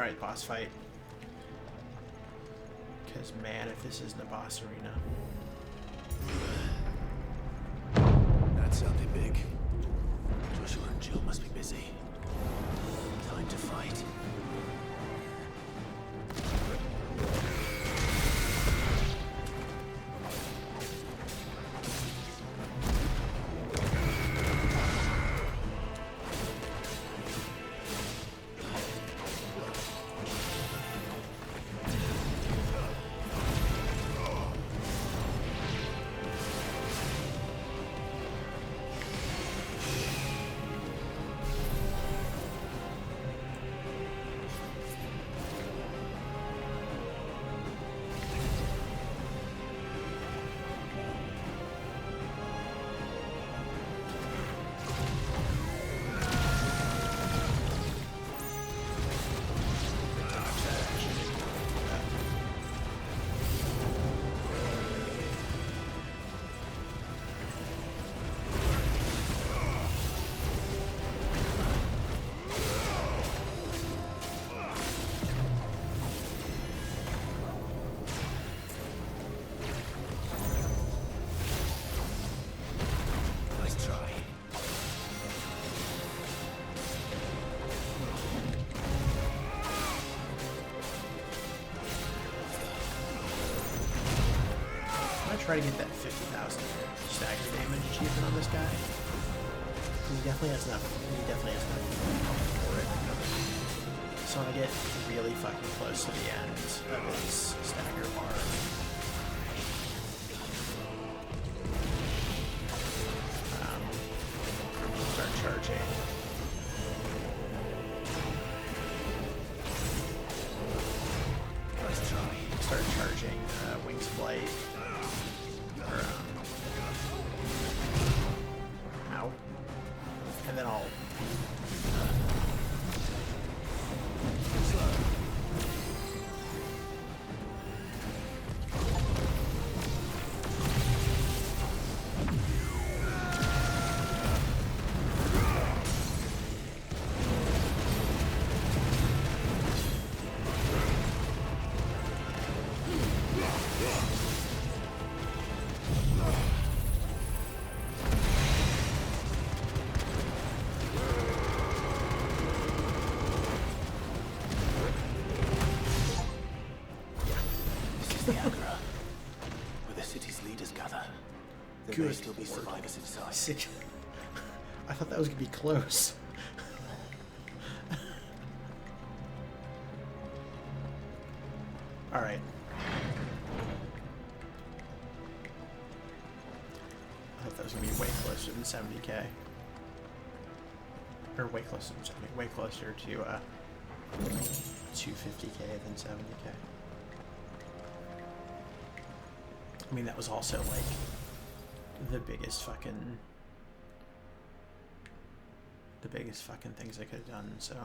Alright, boss fight. Because, man, if this isn't a boss arena.
That sounded big. Joshua and Jill must be busy. Time to fight.
Try to get that 50,000 stagger damage achievement on this guy. He definitely has enough. He definitely has enough for it. So when I get really fucking close to the end of his stagger bar, start charging. Let's try. Start charging Wings Flight. Ow. And then I'll
There may still be survivors inside.
Sick. I thought that was gonna be close. All right. I thought that was gonna be way closer than 70k, or way closer than 70, way closer to 250k than 70k. I mean, that was also like the biggest fucking things I could have done, so.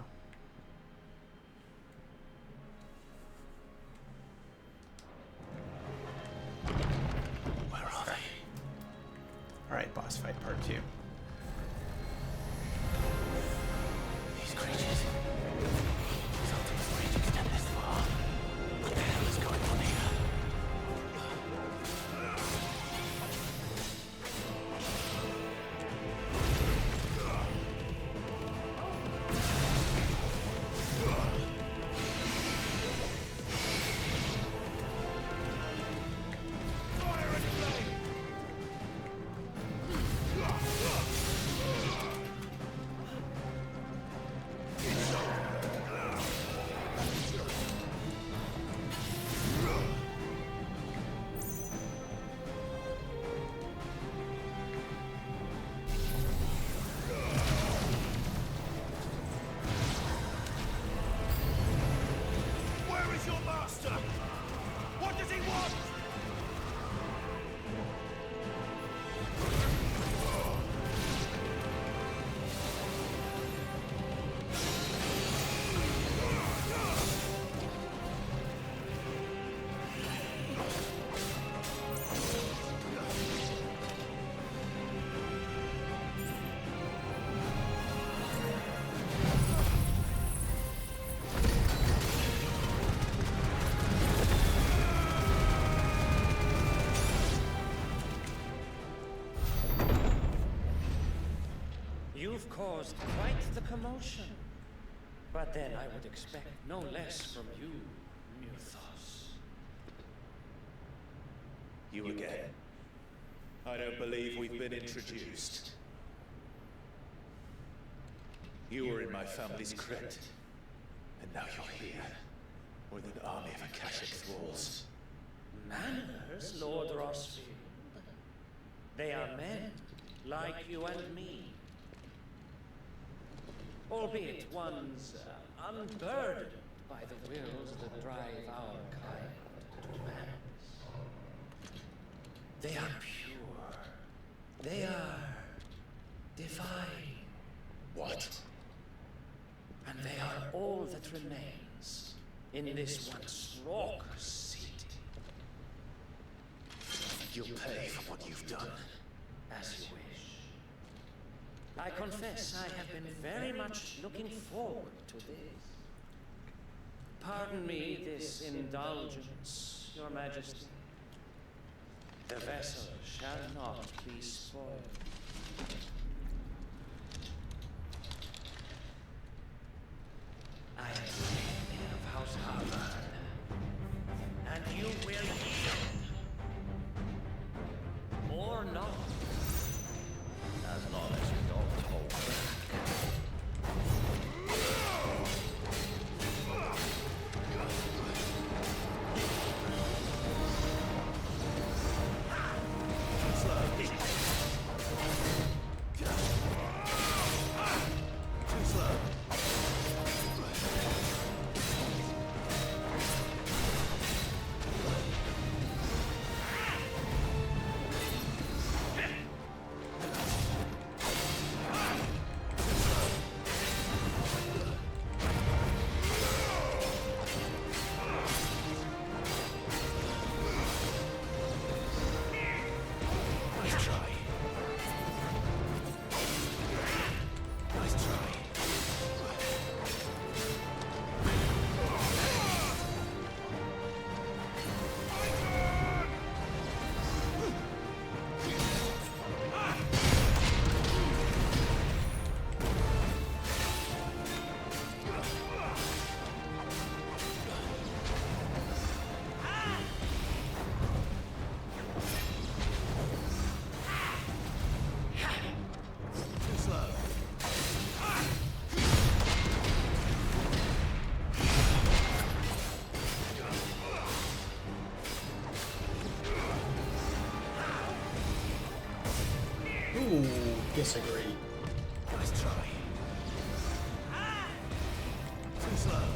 Where are they?
Alright, boss fight part 2.
These creatures. These ultimate range extend this far. What the hell is going on here?
You've caused quite the commotion. But then I would expect no less from you, Muthos.
You again. I don't believe we've been introduced. You were in my family's crypt, and now you're here, with an army of Akashic thralls.
Manners, Lord Rossfield. They are men, like you and me. Albeit one's unburdened by the wills that drive our kind to madness. They are pure. They are divine.
What?
And they are all that remains in this once raucous city.
You'll pay for what you've done.
As you wish. I confess I have been very much looking forward to this. Pardon me this indulgence, Your Majesty. The vessel shall not be spoiled. I am King of House Harvard, and you will yield. Or not. As long as you don't hold back.
Disagree.
Nice try. Too slow.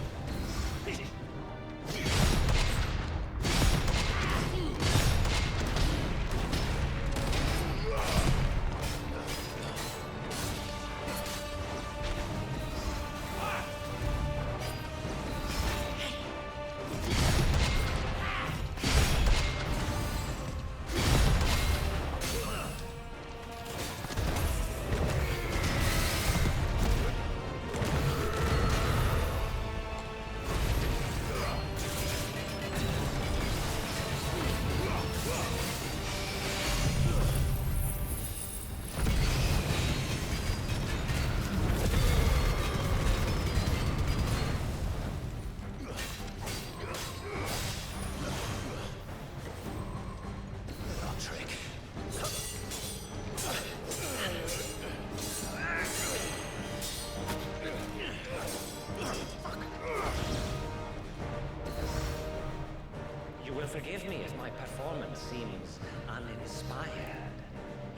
Forgive me if my performance seems uninspired.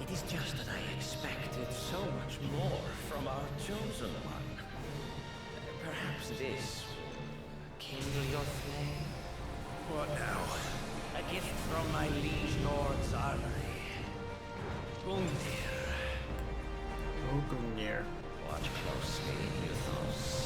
It is just that I expected so much more from our chosen one. Perhaps this will kindle your flame?
What now?
A gift from my liege lord's armory. Gungnir.
Oh, Gungnir.
Watch closely, Muthos.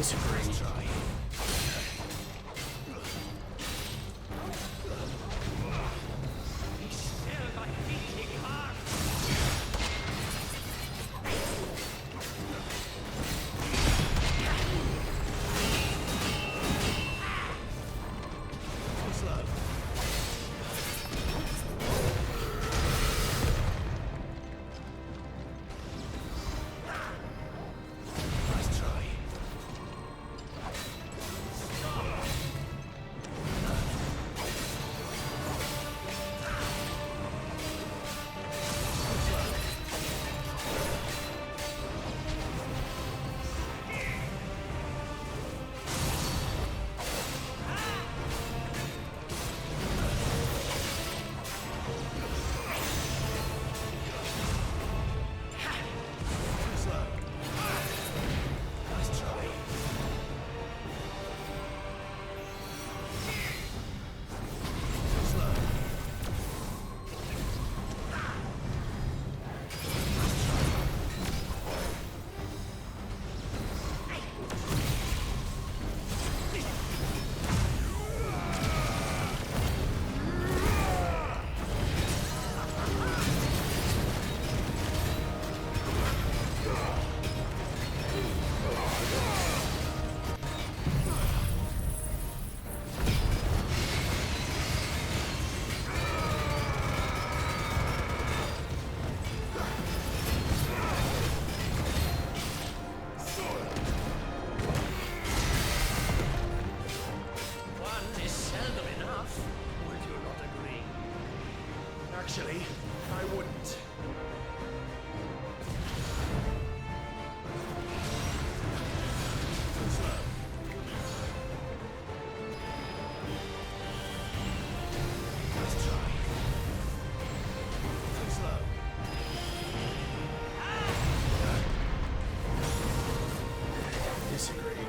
Disagree.
Actually, I wouldn't. Let's try. Too slow.
Disagree.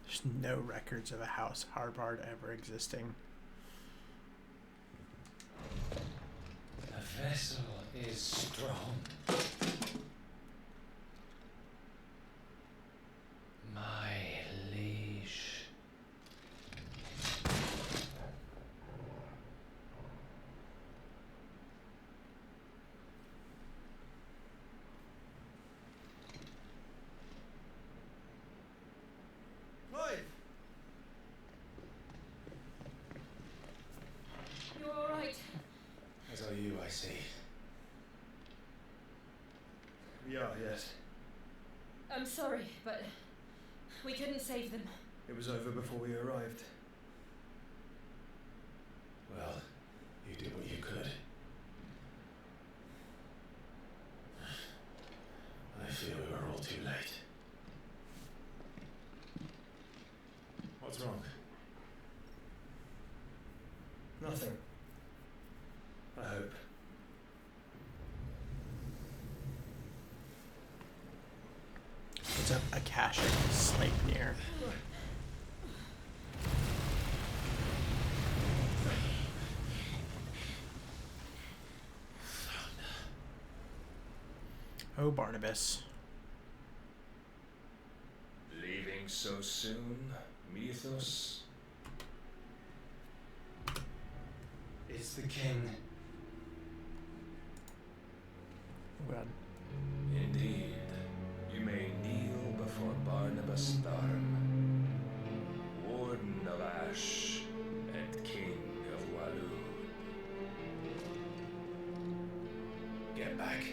There's no records of a house Harbard ever existing.
The vessel is strong. My liege.
Clive!
You all right?
As are you, I see.
but we couldn't save them.
It was over before we arrived.
Well, you did what you could. I fear we were all too late. What's wrong?
Nothing. I hope.
It's a caching Sleipnir. Oh, Barnabas.
Leaving so soon, Mythos?
It's the king.
Oh God.
Indeed. You may kneel before Barnabas Tharm, Warden of Ash and King of Waloed.
Get back.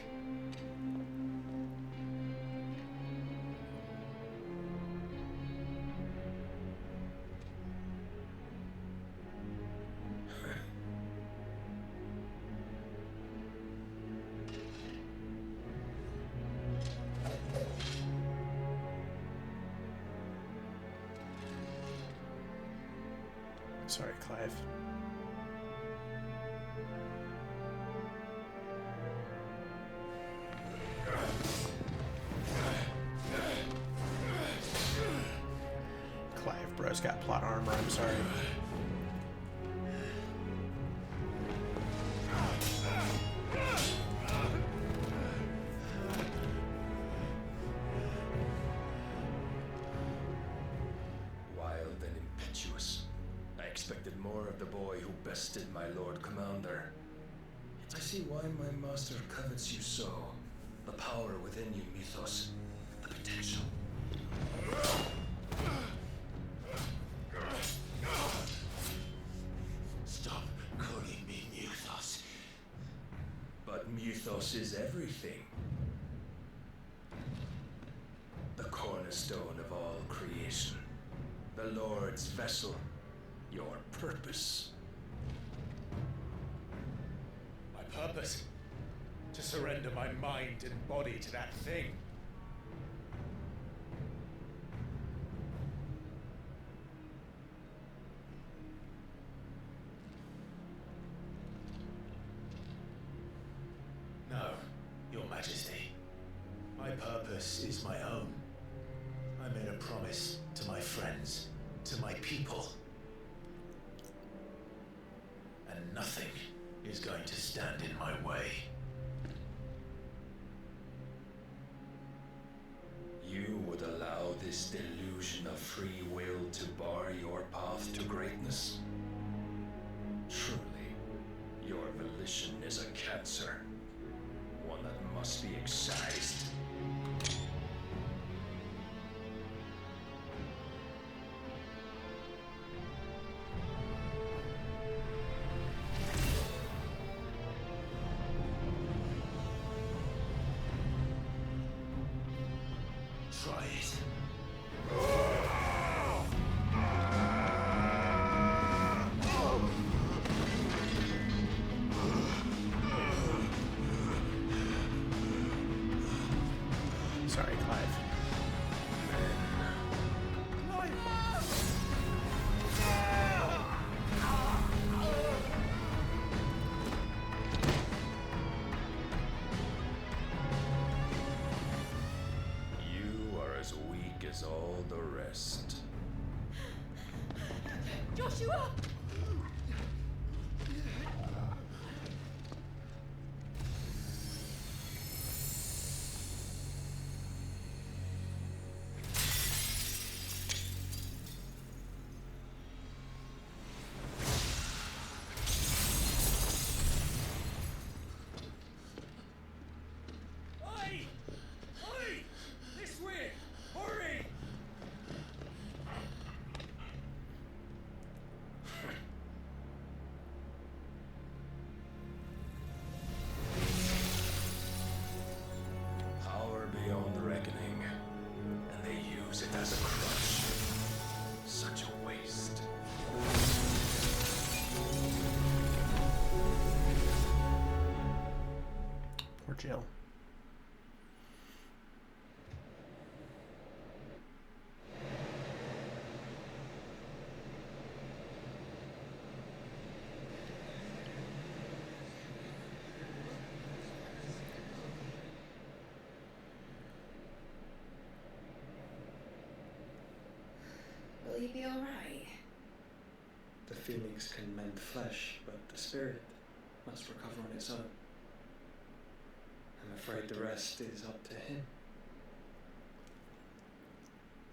Sorry, Clive. Clive, bro's got plot armor, I'm sorry.
Wild and impetuous. I expected more of the boy who bested my Lord Commander. Yet I see why my master covets you so. The power within you, Mythos. The potential.
Stop calling me Mythos.
But Mythos is everything. The cornerstone of all creation. The Lord's vessel. Your purpose.
My purpose? To surrender my mind and body to that thing.
No, Your Majesty. My purpose is my own. I made a promise to my friends, to my people. And nothing is going to stand in my way.
You would allow this delusion of free will to bar your path to greatness? Truly, your volition is a cancer, one that must be excised.
Try it.
Sorry, Clive.
You are as weak as all the rest.
Joshua!
Oi! Oi! This way! Hurry!
use it as a crutch. Such a waste.
Poor Jill.
Will you be alright?
The phoenix can mend flesh, but the spirit must recover on its own. I'm afraid the rest is up to him.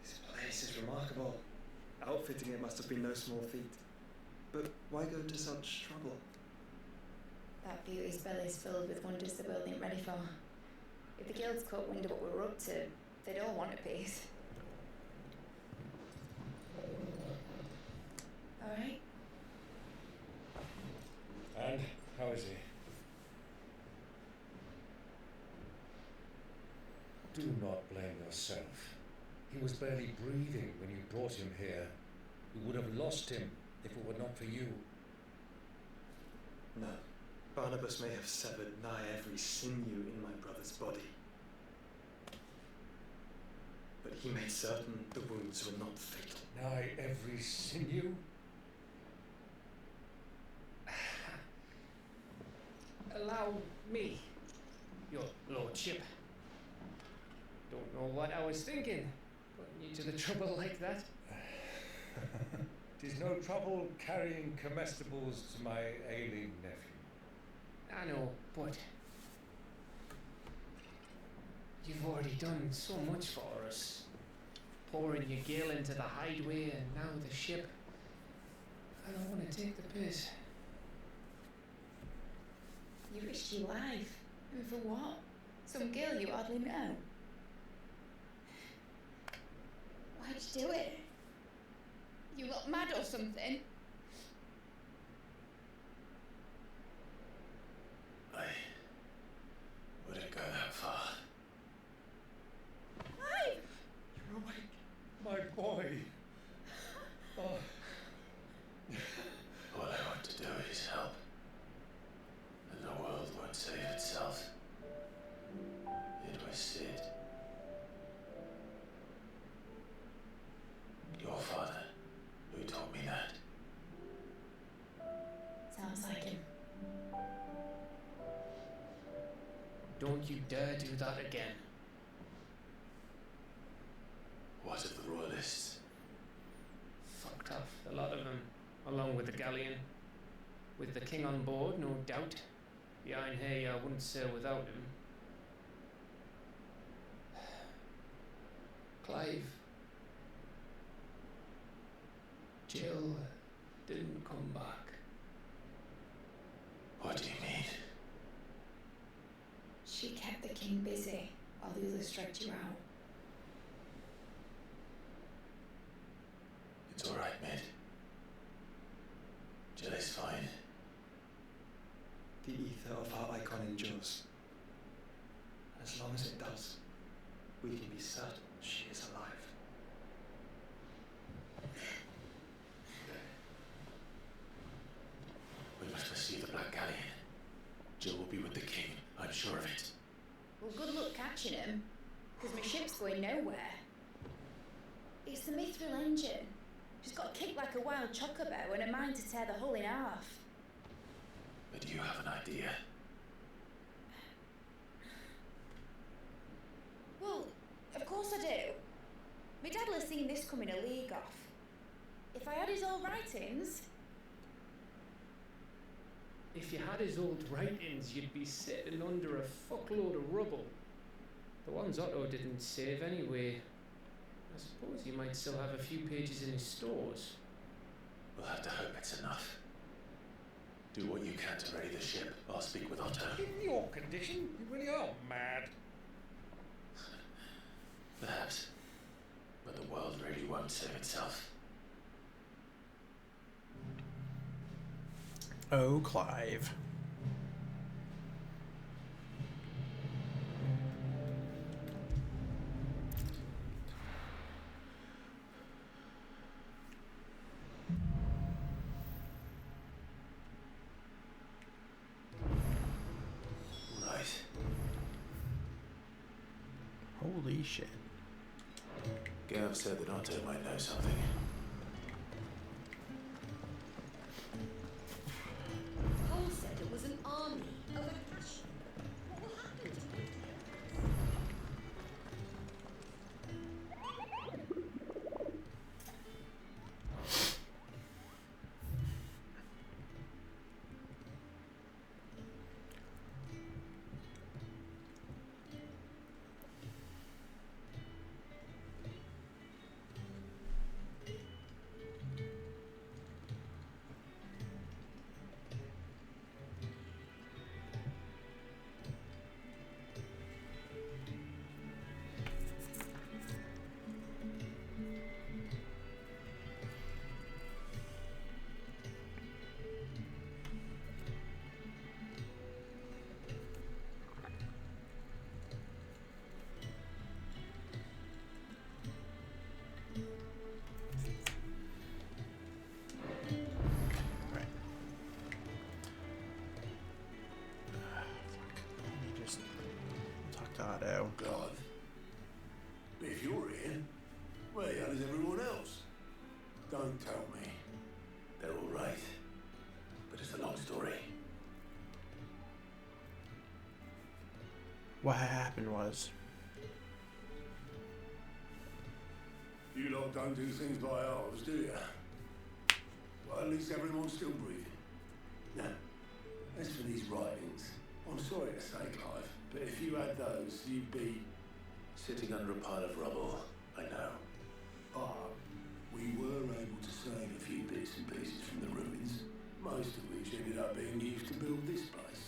This place is remarkable. Outfitting it must have been no small feat. But why go to such trouble?
That beauty's belly's filled with wonders the world ain't ready for. If the guilds caught wind of what we're up to, they'd all want a piece. Alright?
And how is he? Do not blame yourself. He was barely breathing when you brought him here. You would have lost him if it were not for you.
No. Barnabas may have severed nigh every sinew in my brother's body. But he made certain the wounds were not fatal.
Nigh every sinew?
Allow me, your lordship. Don't know what I was thinking, putting you to the trouble like that.
'Tis no trouble carrying comestibles to my ailing nephew.
I know, but you've already done so much for us. Pouring your gale into the hideaway and now the ship. I don't want to take the piss.
You risked your life. And for what? Some girl you hardly know. Why'd you do it? You got mad or something?
I wouldn't go that far.
Clive!
You're awake, my boy. Oh.
All I want to do is help. And the world won't save itself. It was Sid. Your father, who told me that.
Sounds like him.
Don't you dare do that again.
What of the royalists?
Fucked off, a lot of them, along with the galleon. With the king on board, no doubt. Behind here, I wouldn't sail without him. Clive. Jill didn't come back.
What do you mean?
She kept the king busy while the others dragged you out.
It's all right, mate. Jill is fine.
The ether of our icon endures. And as long as it does, we can be certain she is alive.
We must pursue the Black Galleon. Jill will be with the king, I'm sure of it.
Well, good luck catching him, because my ship's going nowhere. It's the Mithril engine. She's got kicked like a wild chocobo and a mind to tear the hull in half.
But do you have an idea?
Well, of course I do. My dad will have seen this coming a league off. If I had his old writings...
If you had his old writings, you'd be sitting under a fuckload of rubble. The ones Otto didn't save anyway. I suppose he might still have a few pages in his stores.
We'll have to hope it's enough. Do what you can to ready the ship. I'll speak with Otto.
In your condition, you really are mad.
Perhaps. But the world really won't save itself.
Oh, Clive. Holy shit.
Gav said that Otto might know something.
Cole said it was an army of aggression. What will happen to it?
Otto.
God. If you're here, where the hell is everyone else? Don't tell me.
They're all right. But it's a long story.
What happened was...
You lot don't do things by ours, do you? Well, at least everyone's still breathing. Now, as for these writings, I'm sorry to say, Clive, but if you had those, you'd be...
Sitting under a pile of rubble, I know.
But we were able to save a few bits and pieces from the ruins, most of which ended up being used to build this place.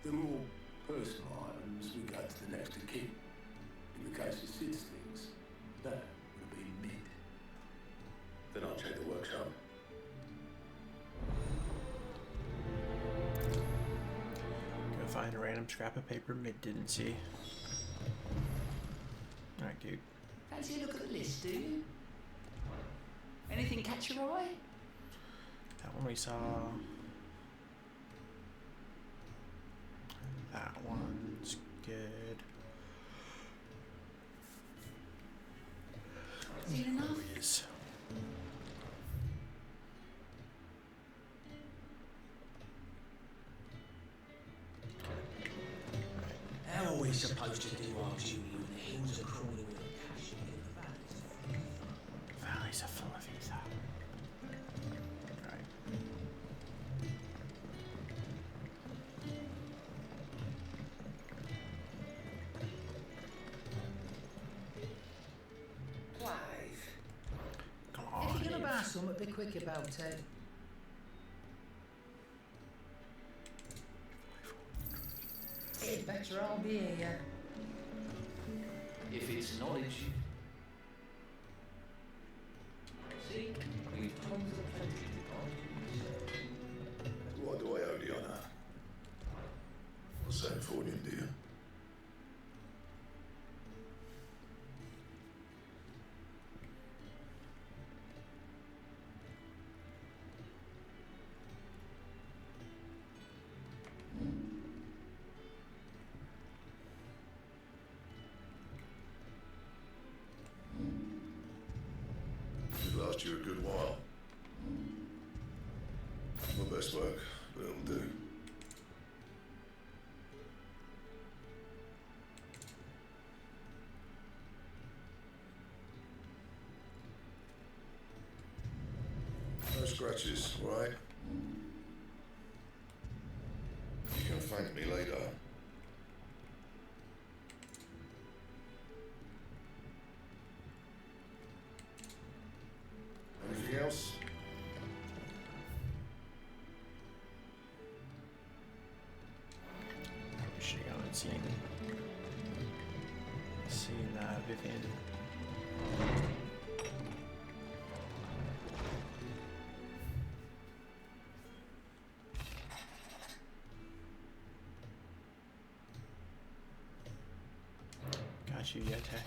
The more personal items we go to the next of kin. In the case of Sid's things, that would have been mid.
Then I'll check the workshop.
Go find a random scrap of paper Mid didn't see. Alright, dude.
Fancy a look at the list, do you? Anything catch your eye?
That one we saw. That one's good.
Seen enough?
Yes.
How are we supposed to do our duty when the hills are crawling with cash and the valleys?
Valleys are full of ether. Right.
Clive.
Come on.
If you're gonna buy something, be quick about it. It's better I'll be here.
If it's knowledge. See, we've tons of plenty to
What do I owe the honor? What's that for in India? It'll last you a good while. My best work, but it'll do. No scratches, right? You can thank me later. Anything else?
We should have gone and seen Vivian. Got you, Yete.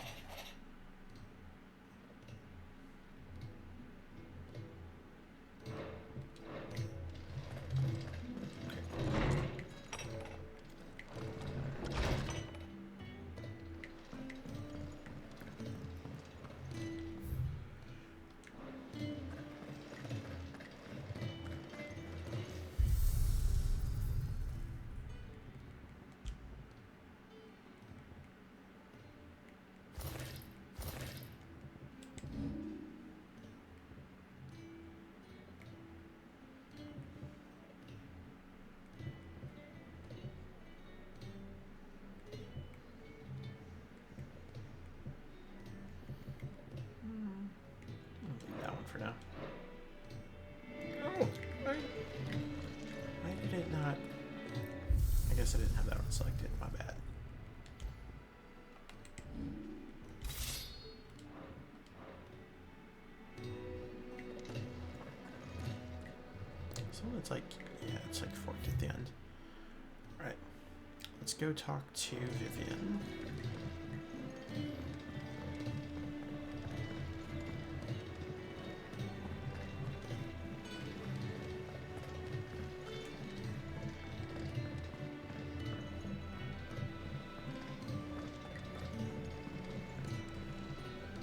did it not? I guess I didn't have that one selected. My bad. So it's like, yeah, it's like forked at the end. Alright. Let's go talk to Vivian.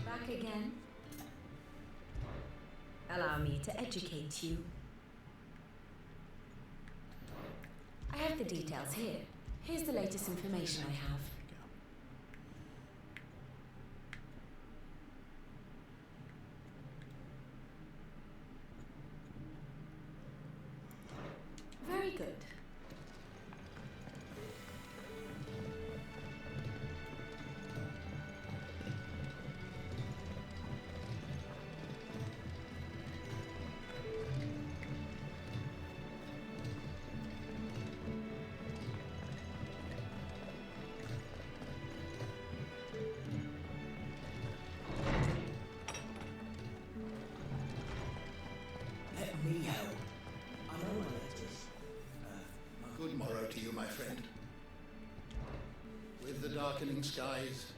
Back again. Allow me to educate you. I have the details here. Here's the latest information I have. Very good.
Let me help. I know my letters. Good morrow to you, my friend. With the darkening skies.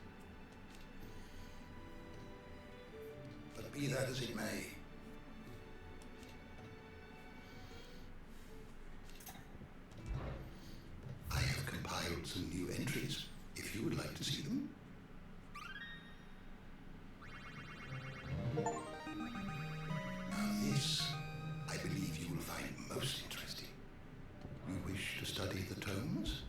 But be that as it may, I have compiled some new entries, if you would like to see them. Now this, I believe you will find most interesting. You wish to study the tomes?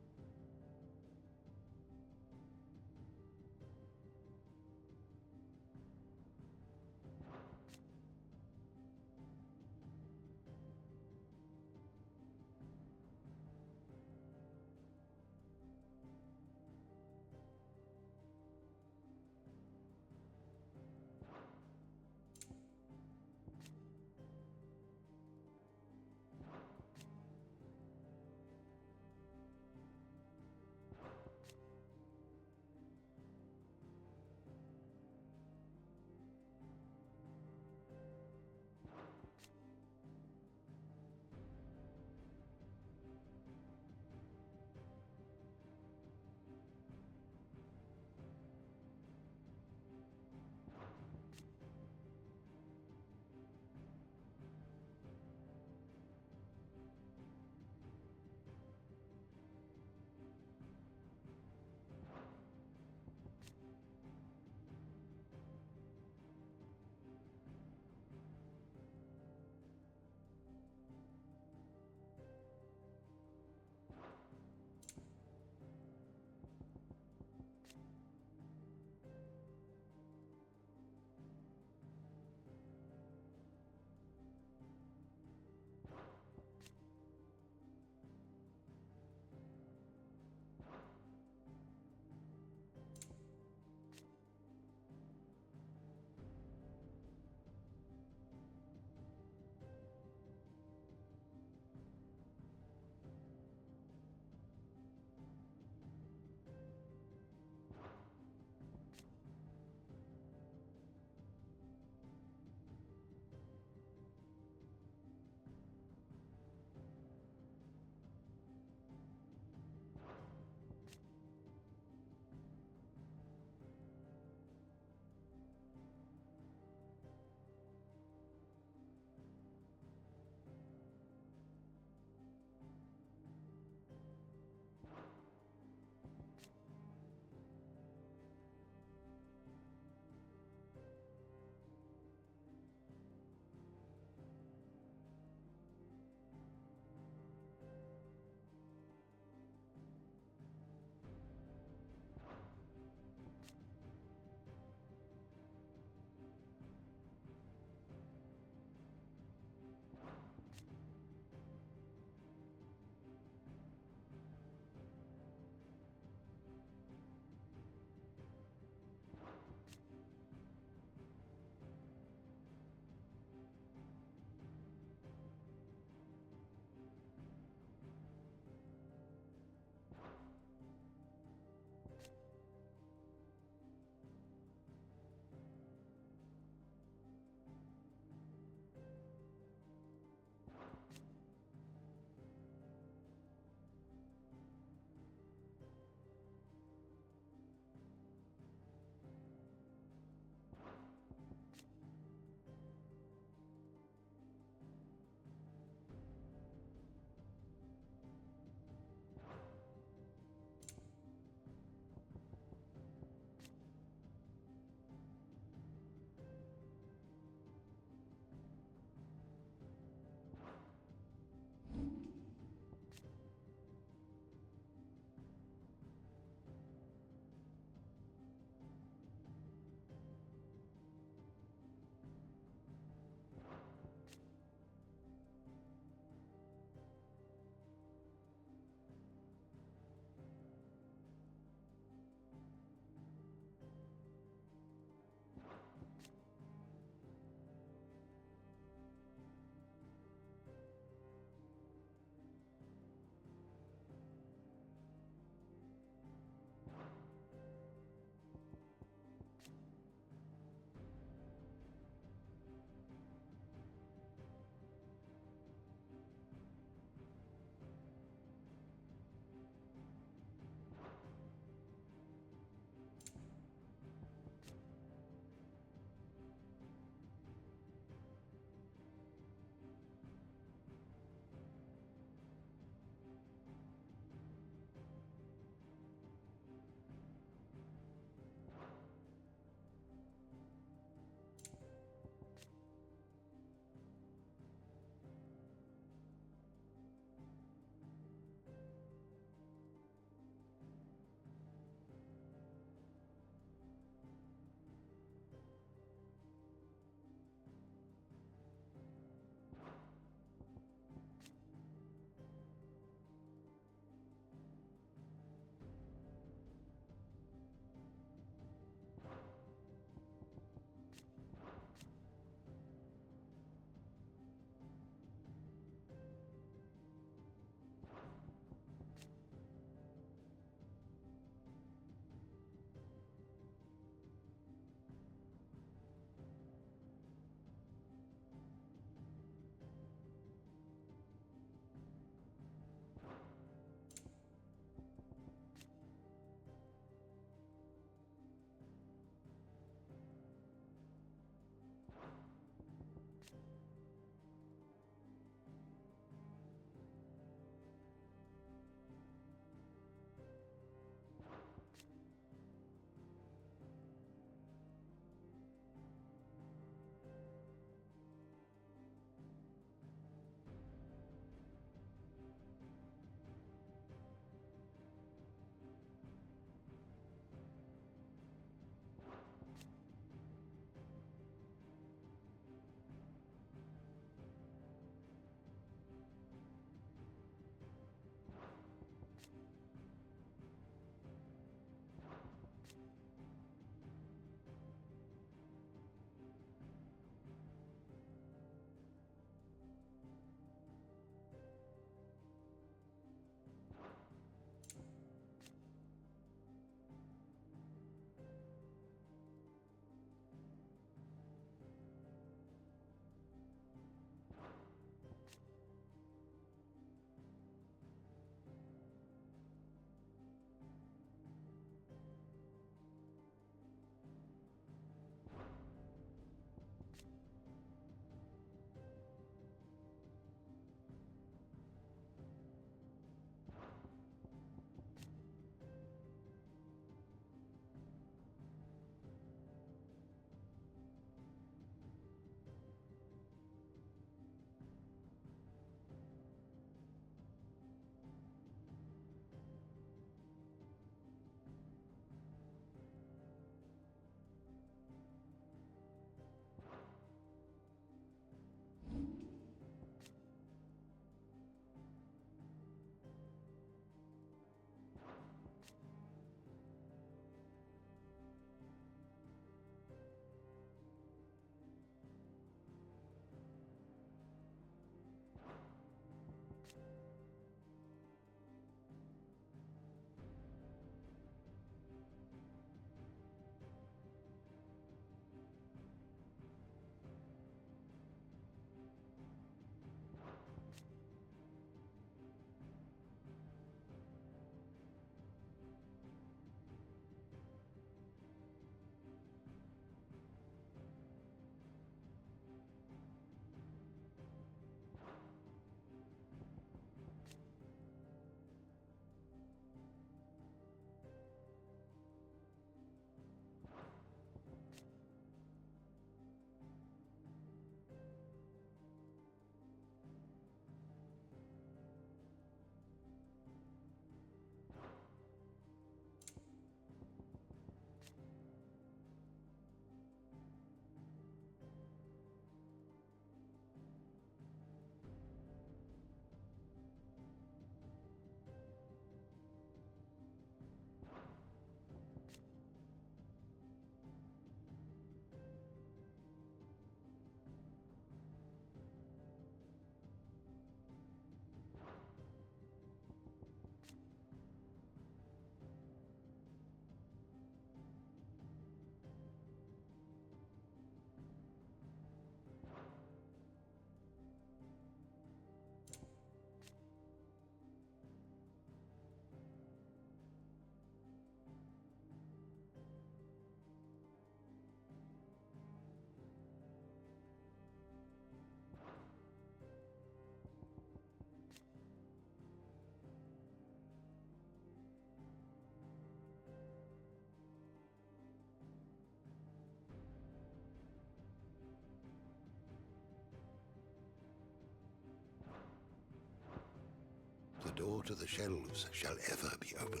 door to the shelves shall ever be open.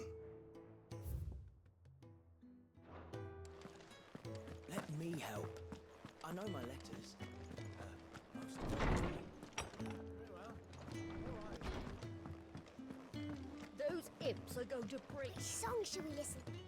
Let me help. I know my letters. Most of them.
Those imps are going to break.
Which song should we listen to?